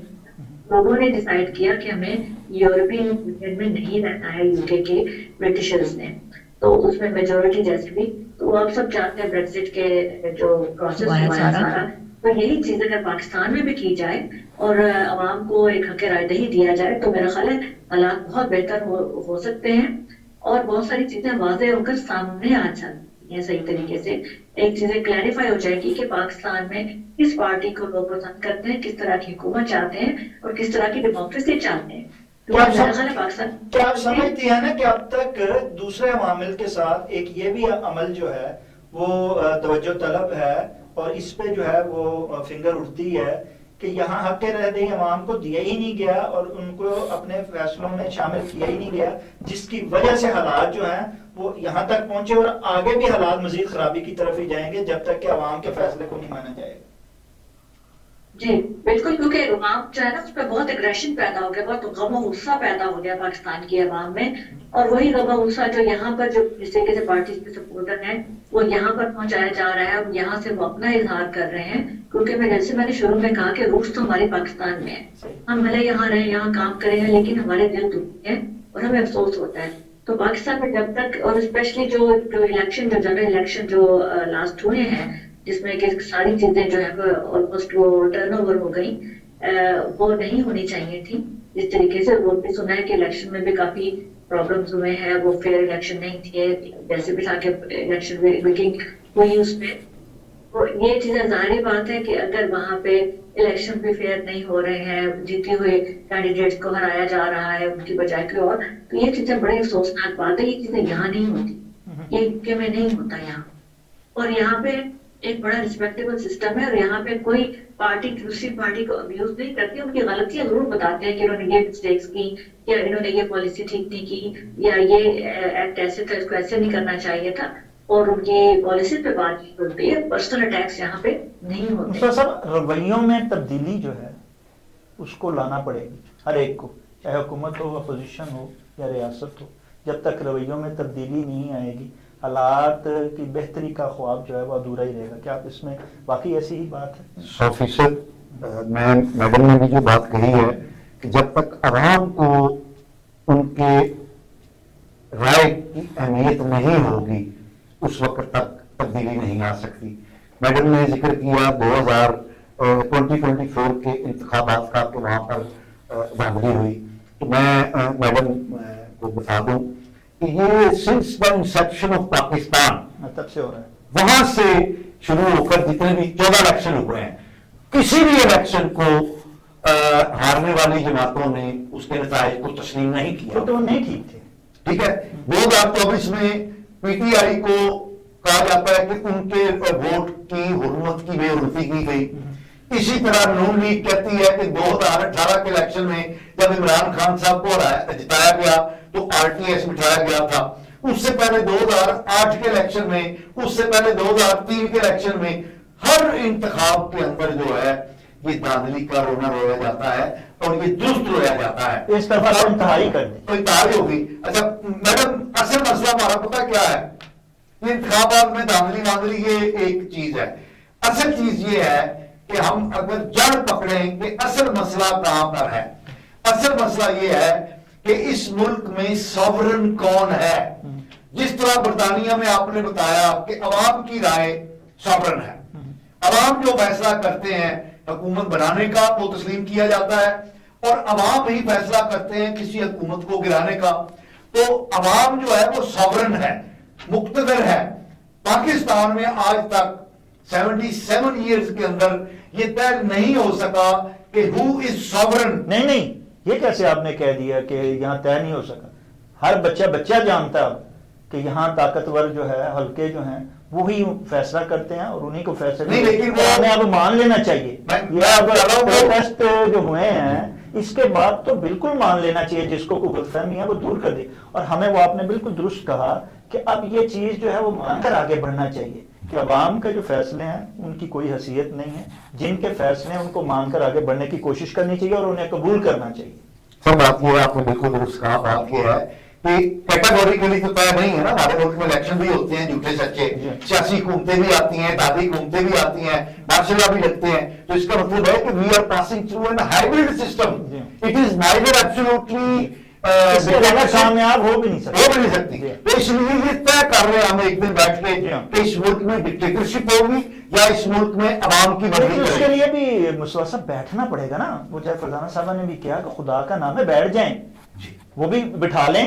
لوگوں نے ڈیسائیڈ کیا کہ ہمیں یورپین یونین میں نہیں رہنا ہے، یو کے برٹشرز نے. تو اس میں میجورٹی جیسے بھی، تو آپ سب چاہتے ہیں بریگزٹ کے جو پروسیس ہوا ہے سارا، تو یہی چیز اگر پاکستان میں بھی کی جائے اور عوام کو ایک حق رائے دہی دیا جائے تو میرا خیال ہے حالات بہت بہتر ہو سکتے ہیں اور بہت ساری چیزیں واضح ہو کر سامنے آ جاتی ہیں صحیح طریقے سے. ایک چیزیں کلیریفائی ہو جائے گی کہ پاکستان میں کس پارٹی کو لوگ پسند کرتے ہیں، کس طرح کی حکومت چاہتے ہیں اور کس طرح کی ڈیموکریسی چاہتے ہیں. کیا آپ سمجھتی ہیں نا کہ اب تک دوسرے عوامل کے ساتھ ایک یہ بھی عمل جو ہے وہ توجہ طلب ہے اور اس پہ جو ہے وہ فنگر اٹھتی ہے کہ یہاں حق رائے دہی عوام کو دیا ہی نہیں گیا اور ان کو اپنے فیصلوں میں شامل کیا ہی نہیں گیا، جس کی وجہ سے حالات جو ہیں وہ یہاں تک پہنچے اور آگے بھی حالات مزید خرابی کی طرف ہی جائیں گے جب تک کہ عوام کے فیصلے کو نہیں مانا جائے گا. جی بالکل، کیونکہ عوام جو ہے نا اس پہ بہت اگریشن پیدا ہو گیا، بہت غم و غصہ پیدا ہو گیا پاکستان کی عوام میں، اور وہی غم و غصہ جو یہاں پر جو جس طریقے سے پارٹیز کے سپورٹر ہیں وہ یہاں پر پہنچایا جا رہا ہے، یہاں سے وہ اپنا اظہار کر رہے ہیں. کیونکہ جیسے میں نے شروع میں کہا کہ روٹس تو ہماری پاکستان میں ہے، ہم بھلے یہاں رہے یہاں کام کرے ہیں لیکن ہمارے دل دکھتے ہیں اور ہمیں افسوس ہوتا ہے. تو پاکستان میں جب تک، اور اسپیشلی جو الیکشن، جو جنرل الیکشن جو لاسٹ ہوئے ہیں جس میں کہ ساری چیزیں جو ہے آلموسٹ وہ ٹرن اوور ہو گئی، وہ نہیں ہونی چاہیے تھی. جس طریقے سے وہ بھی سنا ہے کہ الیکشن میں بھی کافی پرابلمز ہوئے ہیں، وہ فیئر الیکشن نہیں تھے، جیسے بھی تھا کہ الیکشن ویکنگ ہوئی اس میں. تو یہ چیزیں ظاہری بات ہے کہ اگر وہاں پہ الیکشن بھی فیئر نہیں ہو رہے ہیں، جیتے ہوئے کینڈیڈیٹس کو ہرایا جا رہا ہے ان کی بجائے کوئی اور، تو یہ چیزیں بڑی افسوسناک بات ہے. یہ چیزیں یہاں نہیں ہوتی، یہ یوکے میں نہیں ہوتا یہاں. اور یہاں پہ ایک بڑا ریسپیکٹیبل سسٹم ہے اور یہاں پہ کوئی پارٹی دوسری پارٹی کو ابیوز نہیں کرتی، ان کی غلطیاں ضرور بتاتے ہیں کہ انہوں نے یہ مسٹیکس کی یا انہوں نے یہ پالیسی ٹھیک نہیں کی یا یہ ایکٹ ایسے تھا، اس کو ایسے نہیں کرنا چاہیے تھا، اور ان کی پالیسی پہ بات ہوتی ہے. پرسنل اٹیکس یہاں پہ نہیں ہوتے. صاحب رویوں میں تبدیلی جو ہے اس کو لانا پڑے گی ہر ایک کو، چاہے حکومت ہو، اپوزیشن ہو یا ریاست ہو. جب تک رویوں میں تبدیلی نہیں آئے گی حالات کی بہتری کا خواب جو ہے وہ ادھورا ہی رہے گا. کیا آپ اس میں واقعی ایسی ہی بات ہے؟ 100% میں میڈم نے بھی جو بات کہی ہے کہ جب تک عوام کو ان کے رائے کی اہمیت نہیں ہوگی اس وقت تک تبدیلی نہیں آ سکتی. میڈم نے ذکر کیا 2024 کے انتخابات کا کہ وہاں پر دھاندلی ہوئی، تو میں میڈم کو بتا دوں کہ یہ since the inception of Pakistan تب سے ہو رہا ہے، وہاں سے شروع ہو کر جتنے بھی 14 الیکشن ہوئے ہیں، کسی بھی الیکشن کو ہارنے والی جماعتوں نے اس کے نتائج کو تسلیم نہیں کیا. تو نہیں ٹھیک تھے. ٹھیک ہے، 2024 میں پی ٹی آئی کو کہا جاتا ہے کہ ان کے ووٹ کی حرمت کی بے عرفی کی گئی. اسی طرح نون لیگ کہتی ہے کہ 2018 کے الیکشن میں جب عمران خان صاحب کو جتایا گیا تو آر ٹی ایس بٹھایا گیا تھا. اس سے پہلے 2008 کے الیکشن میں، اس سے پہلے 2003 کے الیکشن میں، ہر انتخاب کے اندر جو ہے یہ دھاندلی کا رونا رویا جاتا ہے اور یہ درست رویا جاتا ہے. اس طرح انتہائی کر دی، کوئی انتہائی ہوگی. اچھا میڈم، اصل مسئلہ ہمارا پتہ کیا ہے؟ یہ انتخابات میں دھاندلی واندلی یہ ایک چیز ہے، اصل چیز یہ ہے کہ ہم اگر جڑ پکڑیں کہ اصل مسئلہ کہاں پر ہے. اصل مسئلہ یہ ہے کہ اس ملک میں سوورن کون ہے. جس طرح برطانیہ میں آپ نے بتایا کہ عوام کی رائے سوورن ہے، عوام جو فیصلہ کرتے ہیں حکومت بنانے کا وہ تسلیم کیا جاتا ہے اور عوام ہی فیصلہ کرتے ہیں کسی حکومت کو گرانے کا. تو عوام جو ہے وہ سوورن ہے، مقتدر ہے. پاکستان میں آج تک 77 ایئرز کے اندر یہ طے نہیں ہو سکا کہ who is sovereign. نہیں یہ کیسے آپ نے کہہ دیا کہ یہاں طے نہیں ہو سکا؟ ہر بچہ جانتا ہے کہ یہاں طاقتور جو ہے، حلقے جو ہیں وہی فیصلہ کرتے ہیں اور انہی کو فیصلہ نہیں، لیکن ہمیں اب مان لینا چاہیے. یہ پروٹیسٹ جو ہوئے ہیں اس کے بعد تو بالکل مان لینا چاہیے جس کو کوئی غلط فہمی ہے وہ دور کر دے. اور ہمیں وہ آپ نے بالکل درست کہا کہ اب یہ چیز جو ہے وہ مان کر آگے بڑھنا چاہیے کہ عوام کے جو فیصلے ہیں ان کی کوئی حیثیت نہیں ہے, جن کے فیصلے ہیں ان کو مان کر آگے بڑھنے کی کوشش کرنی چاہیے اور انہیں قبول کرنا چاہیے. سر بات یہ ہے, آپ نے بالکل درست کہا. بات یہ ہے کہ کیٹیگوریکلی تو طے نہیں ہے نا, ہمارے ملک میں الیکشن بھی ہوتے ہیں جھوٹے سچے, سیاسی حکومتیں بھی آتی ہیں, دادی حکومتیں بھی آتی ہیں, مارشل بھی لگتے ہیں. تو اس کا مطلب ہے کہ we are passing through an hybrid system. It is neither absolutely کامیاب ہو بھی نہیں سکتی. تو اس لیے یہ طے کر رہے ہیں ہم ایک دن بیٹھ کے کہ اس ملک میں ڈکٹیٹرشپ ہوگی یا اس ملک میں عوام کی مرضی. اس کے لیے بھی مسلسل بیٹھنا پڑے گا نا. وہ جب فرزانہ صاحبہ نے بھی کیا کہ خدا کا نام ہے بیٹھ جائیں, وہ بھی بٹھا لیں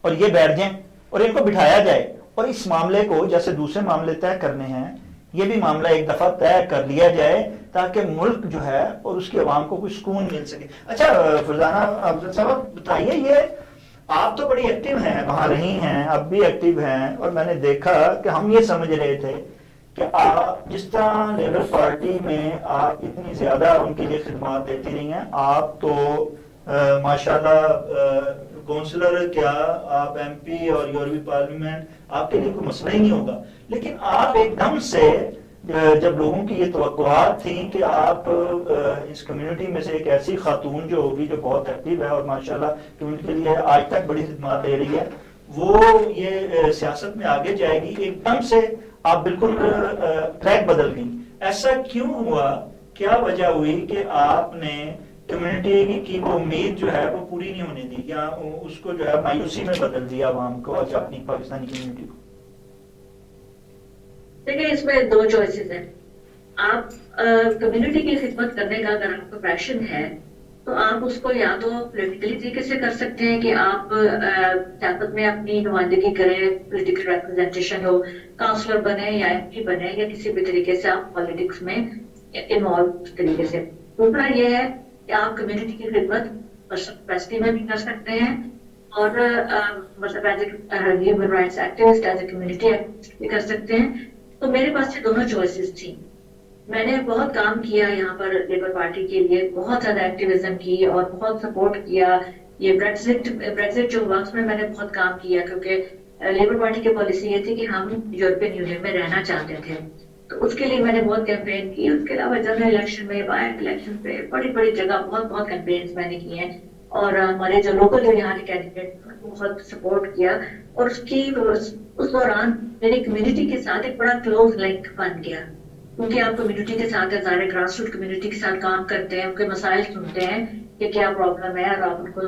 اور یہ بیٹھ جائیں اور ان کو بٹھایا جائے, اور اس معاملے کو جیسے دوسرے معاملے طے کرنے ہیں یہ بھی معاملہ ایک دفعہ طے کر لیا جائے تاکہ ملک جو ہے اور اس کی عوام کو کوئی سکون مل سکے. اچھا فرزانہ افضل صاحب بتائیے, یہ آپ تو بڑی ایکٹیو ہیں, وہاں رہی ہیں, اب بھی ایکٹیو ہیں, اور میں نے دیکھا کہ ہم یہ سمجھ رہے تھے کہ آپ جس طرح لیبر پارٹی میں آپ اتنی زیادہ ان کے لیے خدمات دیتی رہی ہیں, آپ تو ماشاءاللہ کونسلر کیا, آپ ایم پی اور یورپی پارلیمنٹ, آپ کے لیے کوئی مسئلہ ہی نہیں ہوگا. لیکن آپ ایک دم سے جب لوگوں کی یہ توقعات تھیں کہ آپ اس کمیونٹی میں سے ایک ایسی خاتون جو ہوگی جو بہت ایکٹیو ہے اور ماشاءاللہ کمیونٹی کے لیے آج تک بڑی خدمات دے رہی ہے, وہ یہ سیاست میں آگے جائے گی, ایک دم سے آپ بالکل ٹریک بدل گئی. ایسا کیوں ہوا, کیا وجہ ہوئی کہ آپ نے کمیونٹی کی وہ امید جو ہے وہ پوری نہیں ہونے دی, یا اس کو جو ہے مایوسی میں بدل دیا عوام کو اور اپنی پاکستانی کمیونٹی کو؟ دیکھیں اس میں دو چوائسز ہیں. آپ کمیونٹی کی خدمت کرنے کا اگر آپ کو پیشن ہے تو آپ اس کو یا تو پولیٹیکلی طریقے سے کر سکتے ہیں کہ آپ سیاست میں اپنی نمائندگی کریں, پولیٹیکل ریپرزنٹیشن ہو, کاؤنسلر بنے یا ایم پی بنے, یا کسی بھی طریقے سے آپ پالیٹکس میں انوالو طریقے سے. دوسرا یہ ہے کہ آپ کمیونٹی کی خدمت کیپیسٹی میں بھی کر سکتے ہیں اور مطلب as a human rights activist, as a community activist بھی کر سکتے ہیں. تو میرے پاس یہ دونوں چوائسیز تھیں. میں نے بہت کام کیا یہاں پر لیبر پارٹی کے لیے, بہت زیادہ ایکٹیویزم کی اور بہت سپورٹ کیا. یہ بریگزٹ جو وقت میں نے بہت کام کیا, کیونکہ لیبر پارٹی کی پالیسی یہ تھی کہ ہم یورپین یونین میں رہنا چاہتے تھے, تو اس کے لیے میں نے بہت کیمپین کی. اس کے علاوہ جنرل الیکشن میں, بائی الیکشن پہ بڑی بڑی جگہ بہت کیمپینز میں نے کی ہیں, اور ہمارے جو لوکل جو یہاں کے کینڈیڈیٹ بہت سپورٹ کیا. اور اس دوران میری کمیونٹی کے ساتھ ایک بڑا کلوز لنک بن گیا, کیونکہ آپ کمیونٹی کے ساتھ ظاہر گراس روٹ کمیونٹی کے ساتھ کام کرتے ہیں, ان کے مسائل سنتے ہیں کہ کیا پرابلم ہے اور آپ ان کو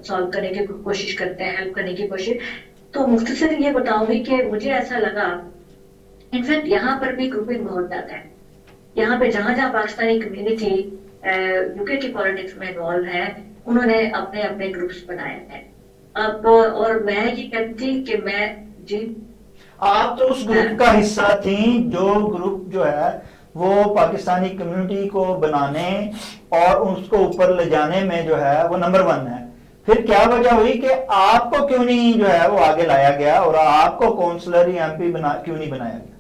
سالو کرنے کی کوشش کرتے ہیں, ہیلپ کرنے کی کوشش. تو مختصر یہ بتاؤں گی کہ مجھے ایسا لگا, انفیکٹ یہاں پر بھی گروپنگ بہت زیادہ ہے. یہاں پہ جہاں پاکستانی کمیونٹی یو کے کی پالیٹکس میں انوالو ہے, انہوں نے اپنے اپنے گروپس بنائے ہیں. اب اور میں یہ کہتی تھی کہ میں آپ تو اس گروپ کا حصہ تھیں جو گروپ جو ہے وہ پاکستانی کمیونٹی کو بنانے اور اس کو اوپر لے جانے میں جو ہے وہ نمبر 1 ہے. پھر کیا وجہ ہوئی کہ آپ کو کیوں نہیں جو ہے وہ آگے لایا گیا اور آپ کو کونسلر یا ایم پی کیوں نہیں بنایا گیا؟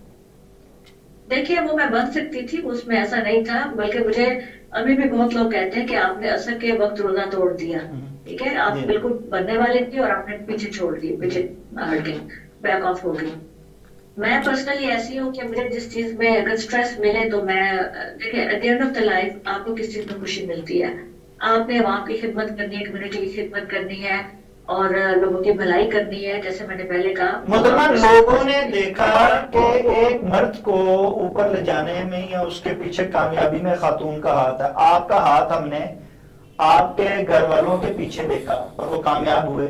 دیکھیے وہ میں بن سکتی تھی, اس میں ایسا نہیں تھا, بلکہ مجھے ابھی بھی بہت لوگ کہتے ہیں کہ آپ نے اثر کے وقت روزہ توڑ دیا. ٹھیک ہے, آپ بالکل بننے والے تھی اور آپ نے پیچھے چھوڑ دی, پیچھے ہٹ گئی, بیک آف ہو گئی. میں پرسنلی ایسی ہوں کہ مجھے جس چیز میں اگر سٹریس ملے تو میں دیکھیں at the end of the life آپ کو کس چیز میں خوشی ملتی ہے. آپ نے عوام کی خدمت کرنی ہے, کمیونٹی کی خدمت کرنی ہے اور لوگوں کی بھلائی کرنی ہے. جیسے میں نے پہلے کہا, محترمہ لوگوں نے دیکھا کہ ایک مرد کو اوپر لے جانے میں یا اس کے پیچھے کامیابی میں خاتون کا ہاتھ ہے. آپ کا ہاتھ ہم نے آپ کے گھر والوں کے پیچھے دیکھا اور وہ کامیاب ہوئے.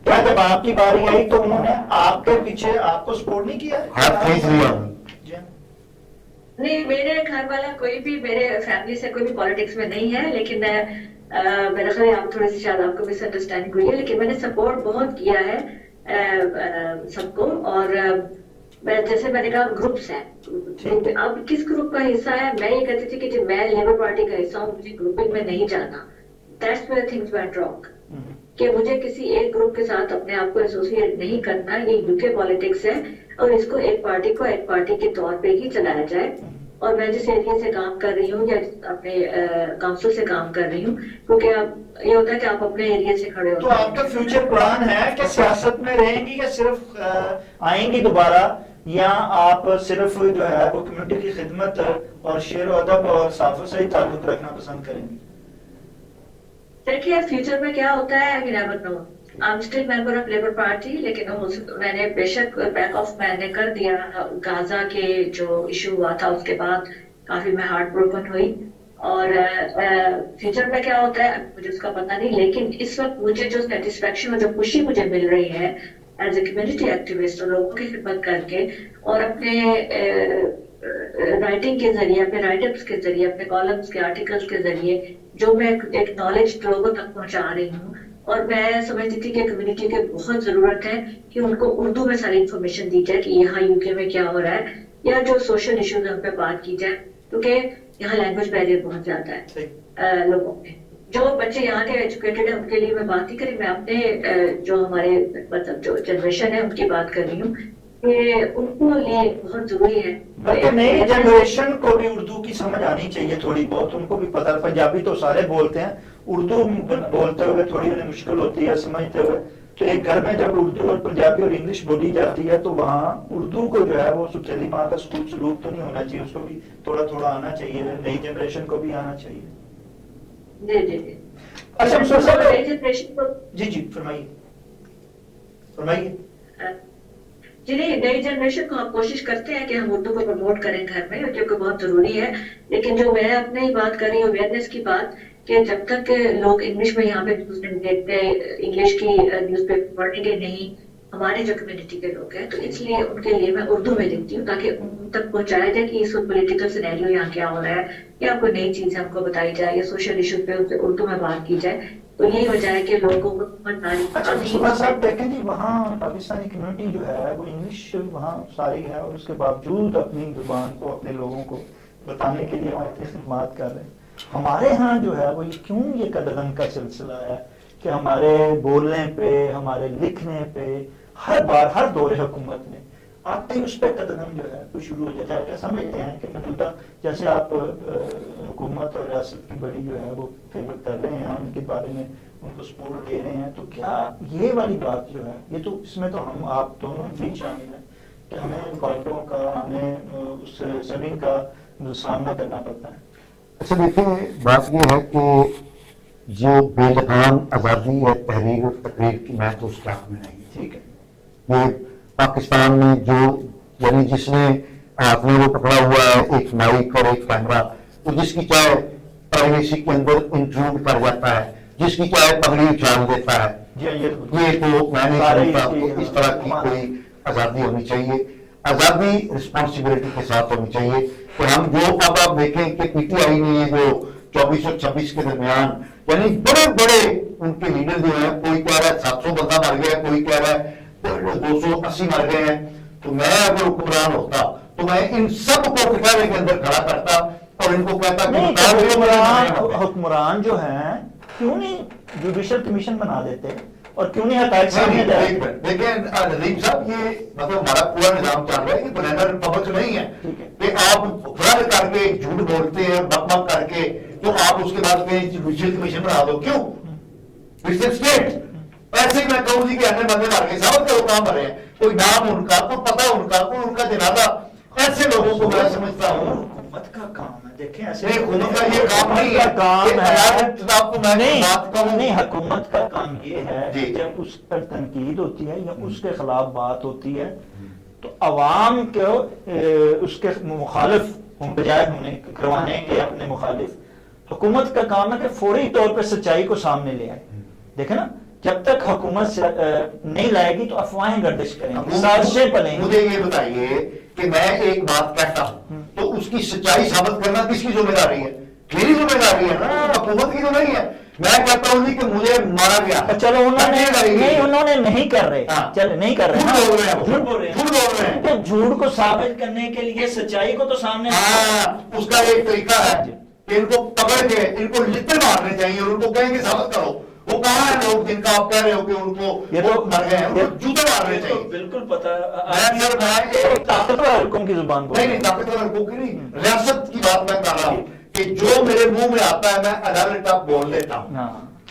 کیا جب آپ کی باری آئی تو انہوں نے آپ کے پیچھے آپ کو سپورٹ نہیں کیا؟ نہیں, میرے گھر والا کوئی بھی میرے فیملی سے کوئی بھی پالیٹکس میں نہیں ہے, لیکن میرا خیال آپ تھوڑی سی شاید آپ کو مس انڈرسٹینڈنگ ہوئی ہے, لیکن میں نے سپورٹ بہت کیا ہے سب کو. اور جیسے میں نے کہا گروپس ہیں, اب کس گروپ کا حصہ ہے, میں یہ کہتی تھی کہ جب میں لیبر پارٹی کا حصہ ہوں مجھے گروپنگ میں نہیں جانا. That's where things went wrong, کہ مجھے کسی ایک گروپ کے ساتھ اپنے آپ کو ایسوسیٹ نہیں کرنا. یہ یو کے پالیٹکس ہے اور اس کو ایک پارٹی کے طور پہ ہی چلایا جائے. اور میں جس ایریا سے کام کر رہی ہوں یا اپنے کاؤنسل سے کام کر رہی ہوں، کیونکہ اب یہ ہوتا ہے کہ آپ اپنے ایریا سے کھڑے ہوتے تو آپ کا فیوچر پلان ہے کہ سیاست میں رہیں گی یا صرف آئیں گی دوبارہ، یا آپ صرف جو ہے وہ کمیونٹی کی خدمت اور شعر و ادب اور صاف و صحیح تعلق رکھنا پسند کریں گی؟ دیکھیے فیوچر میں کیا ہوتا ہے I never know. I'm still member of Labour Party، لیکن میں نے بے شک بیک آف میں نے کر دیا غازہ کے جو ایشو ہوا تھا، اس کے بعد کافی میں ہارٹ بروکن ہوئی، اور فیوچر میں کیا ہوتا ہے مجھے اس کا پتہ نہیں، لیکن اس وقت مجھے جو سیٹسفیکشن اور جو خوشی مجھے مل رہی ہے ایز اے کمیونٹی ایکٹیوسٹ اور لوگوں کی خدمت کر کے، اور اپنے رائٹنگ کے ذریعے، اپنے رائٹ اپس کے ذریعے، اپنے کالمز کے آرٹیکلز کے ذریعے جو میں ایک نالج لوگوں تک پہنچا رہی ہوں، اور میں سمجھتی تھی کہ کمیونٹی کے بہت ضرورت ہے کہ ان کو اردو میں ساری انفارمیشن دی جائے کہ یہاں یو کے میں کیا ہو رہا ہے، یا جو سوشل ایشوز ہیں ان پہ بات کی جائے، کیونکہ یہاں لینگویج بیریئر بہت زیادہ ہے لوگوں میں۔ جو بچے یہاں کے ایجوکیٹڈ ہیں ان کے لیے میں بات نہیں کری، میں اپنے جو ہمارے مطلب جو جنریشن ہے ان کی بات کر رہی ہوں کہ ان کو لیے بہت ضروری ہے۔ بلکہ نئی جنریشن کو بھی اردو کی سمجھ آنی چاہیے تھوڑی بہت، ان کو بھی پتہ، پنجابی تو سارے بولتے ہیں، اردو بولتے ہوئے تھوڑی مشکل ہوتی ہے سمجھتے ہوئے، تو ایک گھر میں جب اردو اور پنجابی اور انگلش بولی جاتی ہے تو وہاں اردو کو جو ہے وہ سچیلی ماں کا سلوک تو نہیں ہونا چاہیے، اس کو بھی تھوڑا تھوڑا آنا چاہیے، نئی جنریشن کو بھی آنا چاہیے۔ جی جی جی اچھا نئی جنریشن کو جی فرمائیے فرمائیے۔ جی نہیں، نئی جنریشن کو ہم کوشش کرتے ہیں کہ ہم اردو کو پروموٹ کریں گھر میں، کیونکہ بہت ضروری ہے، لیکن جو میں اپنے ہی بات کر رہی ہوں اویئرنیس کی بات، کہ جب تک لوگ انگلش میں یہاں پہ نیوز نہیں دیکھتے، انگلش کی نیوز پیپر پڑھیں گے نہیں ہمارے جو کمیونٹی کے لوگ ہیں، تو اس لیے ان کے لیے میں اردو میں لکھتی ہوں تاکہ ان تک پہنچایا جائے کہ اس وقت پولیٹیکل سینیریو یہاں کیا ہو رہا ہے، یا کوئی نئی چیز ہے ان کو بتائی جائے، یا سوشل ایشو پہ ان سے اردو میں بات کی جائے، تو یہی وجہ ہے کہ لوگوں کو اچھا مصطفیٰ صاحب دیکھیں جی، وہاں پاکستانی کمیونٹی جو ہے وہ انگلش وہاں ساری ہے، اور اس کے باوجود اپنی زبان کو اپنے لوگوں کو بتانے کے لیے وہاں اتنی خدمات کر رہے ہیں۔ ہمارے ہاں جو ہے وہ کیوں یہ قدغن کا سلسلہ ہے کہ ہمارے بولنے پہ، ہمارے لکھنے پہ ہر بار ہر دور حکومت میں آتے ہی اس پہ قدغن جو ہے وہ شروع ہو جاتا ہے؟ کیا سمجھتے ہیں کہ موجودہ جیسے آپ حکومت اور ریاست کی بڑی جو ہے وہ فیور کر رہے ہیں، ان کے بارے میں ان کو سپورٹ دے رہے ہیں، تو کیا یہ والی بات جو ہے، یہ تو اس میں تو ہم آپ دونوں بھی شامل ہیں کہ ہمیں باتوں کا، ہمیں اس زمین کا سامنا کرنا پڑتا ہے؟ اچھا دیکھیں، بات یہ ہے کہ جو بے لگام آزادی ہے تحریر اور تقریر کی، میں تو اس کا حق میں نہیں۔ ٹھیک ہے، یہ پاکستان میں جو یعنی جس نے ہاتھ میں وہ پکڑا ہوا ہے ایک مائک اور ایک کیمرہ، تو جس کی چاہے پرائیویسی کے اندر انٹروڈ کر جاتا ہے، جس کی چاہے پگڑی اچھال دیتا ہے، یہ تو میں نہیں سمجھتا کہ اس طرح کی کوئی آزادی ہونی چاہیے۔ آزادی رسپانسبلٹی کے ساتھ ہونی چاہیے کہ ہم جو اب آپ دیکھیں کہ پی ٹی آئی نے جو 24 اور 26 کے درمیان یعنی بڑے بڑے ان کے لیڈر جو ہیں، کوئی کہہ رہا ہے 700 بندہ مر گیا، کوئی کہہ رہا ہے 280 مر گئے ہیں، تو میں اگر حکمران ہوتا تو میں ان سب کو کٹہرے کے اندر کھڑا کرتا اور ان کو کہتا کہ حکمران جو ہیں کیوں نہیں جوڈیشل کمیشن بنا دیتے اور کیوں نہیں حقائق سامنے جائے؟ لیکن ندیم صاحب، یہ مطلب ہمارا پورا نظام چل رہا ہے، یہ بنینا ریپبلک نہیں ہے کہ آپ فرد کر کے جھوٹ بولتے ہیں بک بک کر کے تو آپ اس کے بعد جوڈیشل کمیشن بنا دو۔ کیوں؟ اسٹیٹ ایسے میں کہوں جی کہ اپنے بندے مار کے سب کے کام بھرے ہیں، کوئی نام ان کا، کوئی پتہ ان کا، کوئی ان کا جنازہ، ایسے لوگوں کو میں سمجھتا ہوں حکومت کا کام ہے۔ دیکھیں ایسے حکومت کا یہ کام نہیں ہے، کام ہے نہیں، حکومت کا کام یہ ہے کہ جب اس پر تنقید ہوتی ہے یا اس کے خلاف بات ہوتی ہے تو عوام کو اس کے مخالف بجائے ہونے کروانے کے اپنے مخالف، حکومت کا کام ہے کہ فوری طور پہ سچائی کو سامنے لے آئے۔ دیکھیں نا، جب تک حکومت نہیں لائے گی تو افواہیں گردش کریں گی، سازشیں پلیں گی۔ مجھے یہ بتائیے کہ میں ایک بات کہتا ہوں تو اس کی سچائی ثابت کرنا کس کی ذمہ داری ہے؟ میری ذمہ داری ہے نا، حکومت کی تو نہیں ہے۔ میں کہتا ہوں جی کہ مجھے مارا گیا، چلو انہوں نے نہیں کر رہے، چل نہیں کر رہے، جھوٹ بول رہے ہیں، جھوٹ کو ثابت کرنے کے لیے سچائی کو تو سامنے، اس کا ایک طریقہ ہے کہ ان کو پکڑ کے ان کو لتر مارنے چاہیے اور ان کو کہیں گے ثابت کرو، وہ وہ کہاں ہیں لوگ جن کا آپ کہہ رہے ہو کہ ان کو یہ تو مر گئے ہیں, ان کو جوتے مارنے چاہیے. بالکل پتا طاقتور حلقوں کی زبان بول نہیں طاقتور حلقوں کی نہیں, ریاست کی بات میں کر رہا ہوں کہ جو میرے منہ میں آتا ہے میں عدالت تک بول دیتا ہوں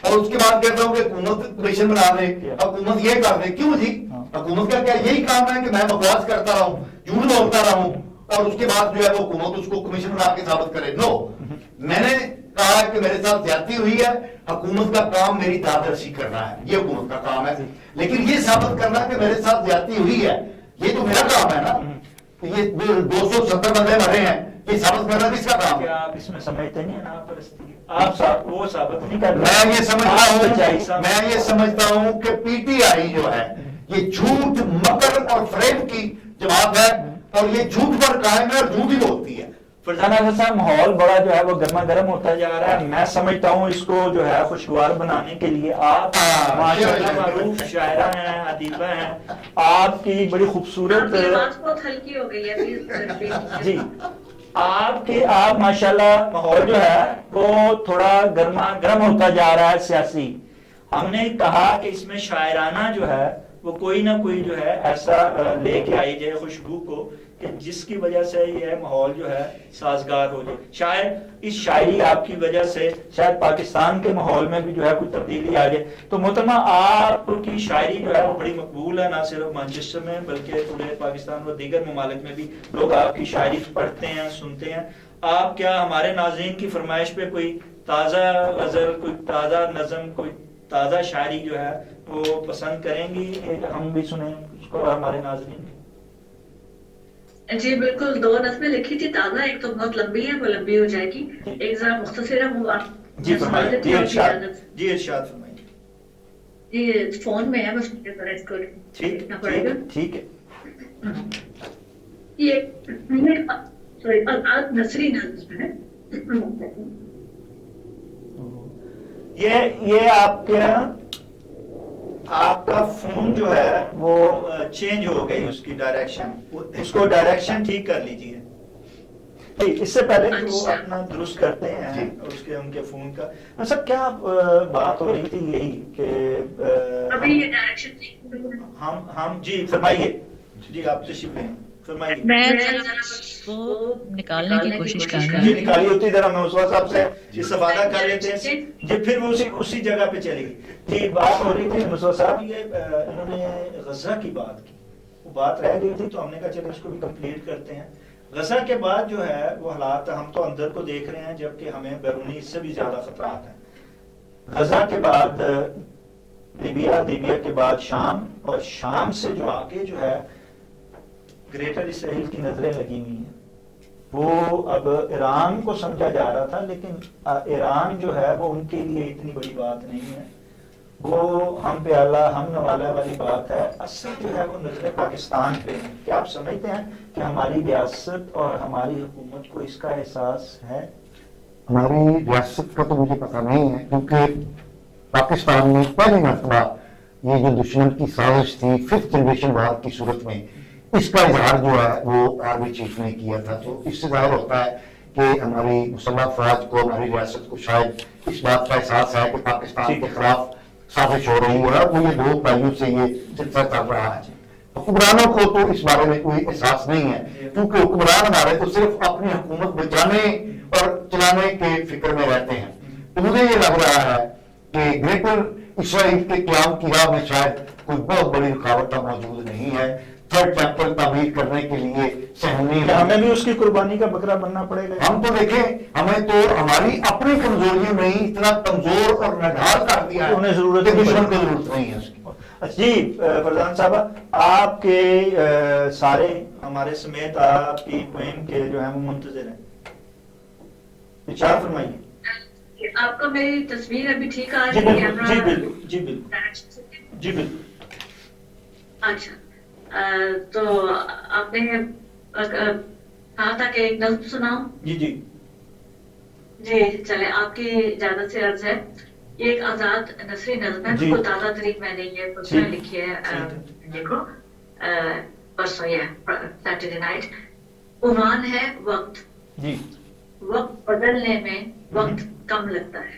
اور اس کے بعد کہتا ہوں کہ حکومت کمیشن بنا دے, حکومت یہ کر دے. کیوں جی, حکومت کا کیا یہی کام ہے کہ میں بکواس کرتا رہا ہوں, جھوٹ بولتا رہا ہوں اور اس کے بعد جو ہے وہ حکومت اس کو کمیشن بنا کے ثابت کرے؟ نو, میں نے کہا کہ میرے ساتھ زیادتی ہوئی ہے, حکومت کا کام میری دادرسی کرنا ہے, یہ حکومت کا کام ہے. لیکن یہ ثابت کرنا کہ میرے ساتھ زیادتی ہوئی ہے یہ تو میرا کام ہے نا. یہ 270 بندے مرے ہیں, یہ ثابت کرنا کس کا کام ہے؟ آپ اس میں سمجھتے نہیں ہیں نا پرستی, آپ وہ ثابت نہیں کرتے. میں یہ سمجھتا ہوں کہ پی ٹی آئی جو ہے یہ جھوٹ مکر اور فریب کی جماعت ہے اور یہ جھوٹ پر قائم ہے اور جھوٹ ہی بولتی ہے. فرزانہ صاحب ماحول بڑا جو ہے وہ گرما گرم ہوتا جا رہا ہے. میں سمجھتا ہوں اس کو جو ہے خوشگوار بنانے کے لیے آپ ماشاءاللہ معروف شاعرہ ہیں, ادیبہ ہیں, آپ کی بڑی خوبصورت بہت ہلکی ہو گئی ہے جی, آپ ماشاءاللہ ماحول جو ہے وہ تھوڑا گرما گرم ہوتا جا رہا ہے سیاسی. ہم نے کہا کہ اس میں شاعرانہ جو ہے وہ کوئی نہ کوئی جو ہے ایسا لے کے آئی جائے خوشبو کو کہ جس کی وجہ سے یہ ماحول جو ہے سازگار ہو جائے. شاید اس شاعری آپ کی وجہ سے شاید پاکستان کے ماحول میں بھی جو ہے کوئی تبدیلی آ جائے. تو محترمہ آپ کی شاعری جو ہے وہ بڑی مقبول ہے, نہ صرف مانچسٹر میں بلکہ پورے پاکستان اور دیگر ممالک میں بھی لوگ آپ کی شاعری پڑھتے ہیں, سنتے ہیں. آپ کیا ہمارے ناظرین کی فرمائش پہ کوئی تازہ غزل, کوئی تازہ نظم, کوئی تازہ شاعری جو ہے وہ پسند کریں گی, ہم بھی سنیں اس کو اور ہمارے ناظرین؟ جی بالکل, 2 نظمیں لکھی تھی تازہ, ایک تو بہت لمبی ہے وہ لمبی ہو جائے گی, ایک ذرا مختصر ہے وہ آپ جی فرمائیے. جی ارشاد فرمائیے. جی فون میں ہے بس مجھے ذرا اس کو لکھنا پڑے گا. ٹھیک ہے. یہ آزاد نثری نظم ہے. یہ آپ کا فون جو ہے وہ چینج ہو گئی اس کی ڈائریکشن, اس کو ڈائریکشن ٹھیک کر لیجئے. اس سے پہلے کہ وہ اپنا درست کرتے ہیں اس کے ان کے فون کا سب کیا بات ہو رہی تھی یہی کہ ابھی یہ ڈائریکشن ہم جی فرمائیے. جی آپ تشریف لیں, فرمائیے. میں وہ نکالنے کی کوشش کر رہا جی ہوں. نکالی ہوتی ذرا موسوا صاحب سے استفادہ کر لیتے ہیں جی, پھر وہ اسی جگہ پہ چلے گی. جی بات ہو رہی تھی موسوا صاحب, یہ انہوں نے غزہ کی بات کی, وہ بات رہ گئی تھی تو ہم نے کہا چلو اس کو بھی کمپلیٹ کرتے ہیں. غزہ کے بعد جو ہے وہ حالات ہم تو اندر کو دیکھ رہے ہیں جبکہ ہمیں بیرونی اس سے بھی زیادہ خطرات ہیں. غزہ کے بعد لیبیا, لیبیا کے بعد شام, اور شام سے جو آگے جو ہے گریٹر اسرائیل کی نظریں لگی ہوئی ہیں. وہ اب ایران کو سمجھا جا رہا تھا لیکن ایران جو ہے وہ ان کے لیے اتنی بڑی بات نہیں ہے. وہ ہم پہ اللہ ہم نوالا والی بات ہے. اصل جو ہے وہ نظر پاکستان پہ ہے. کیا آپ سمجھتے ہیں کہ ہماری ریاست اور ہماری حکومت کو اس کا احساس ہے؟ ہماری ریاست کا تو مجھے پتا نہیں ہے کیونکہ پاکستان میں پہلی مرتبہ یہ جو دشمن کی سازش تھی 5th جنریشن وار کی صورت میں, اس کا اظہار جو ہے وہ آرمی چیف نے کیا تھا. تو اس سے ظاہر ہوتا ہے کہ ہماری مسلح افواج کو, ہماری ریاست کو شاید اس بات کا احساس ہے کہ پاکستان کے خلاف سازش ہو رہی ہے. وہ یہ 2 پہلو سے یہ سلسلہ چل رہا ہے. حکمرانوں کو تو اس بارے میں کوئی احساس نہیں ہے کیونکہ حکمران ہمارے تو صرف اپنی حکومت بچانے اور چلانے کے فکر میں رہتے ہیں. تو مجھے یہ لگ رہا ہے کہ گریٹر اسرائیل کے قیام کی راہ میں شاید کوئی بہت بڑی رکاوٹ موجود نہیں ہے. 3rd ٹیمپل تعمیر کرنے کے لیے سہنے, ہمیں بھی اس کی قربانی کا بکرا بننا پڑے گا. ہم تو دیکھیں ہمیں تو ہماری اپنی کمزوریوں میں ہی اتنا کمزور اور نڈھال کر دیا ہے, انہیں ضرورت کہ دشمن کو ضرورت نہیں ہے اس کی. جی فرزان صاحب, آپ کے سارے ہمارے سمیت آپ کی بہن کے جو ہیں وہ منتظر ہیں, ارشاد فرمائیے. آپ کو میری تصویر ابھی ٹھیک آ جی رہی ہے؟ بالکل, جی بالکل, جی بالکل, جی بالکل. اچھا, تو آپ نے کہا تھا کہ ایک نظم سناؤں. جی جی جی چلے, آپ کی اجازت سے عرض ہے. یہ ایک آزاد نثری نظم ہے, بالکل تازہ ترین میں نے یہ خود میں لکھی ہے. دیکھو پرسوں یہ سیٹرڈے نائٹ. عنوان ہے وقت. جی وقت بدلنے میں وقت کم لگتا ہے.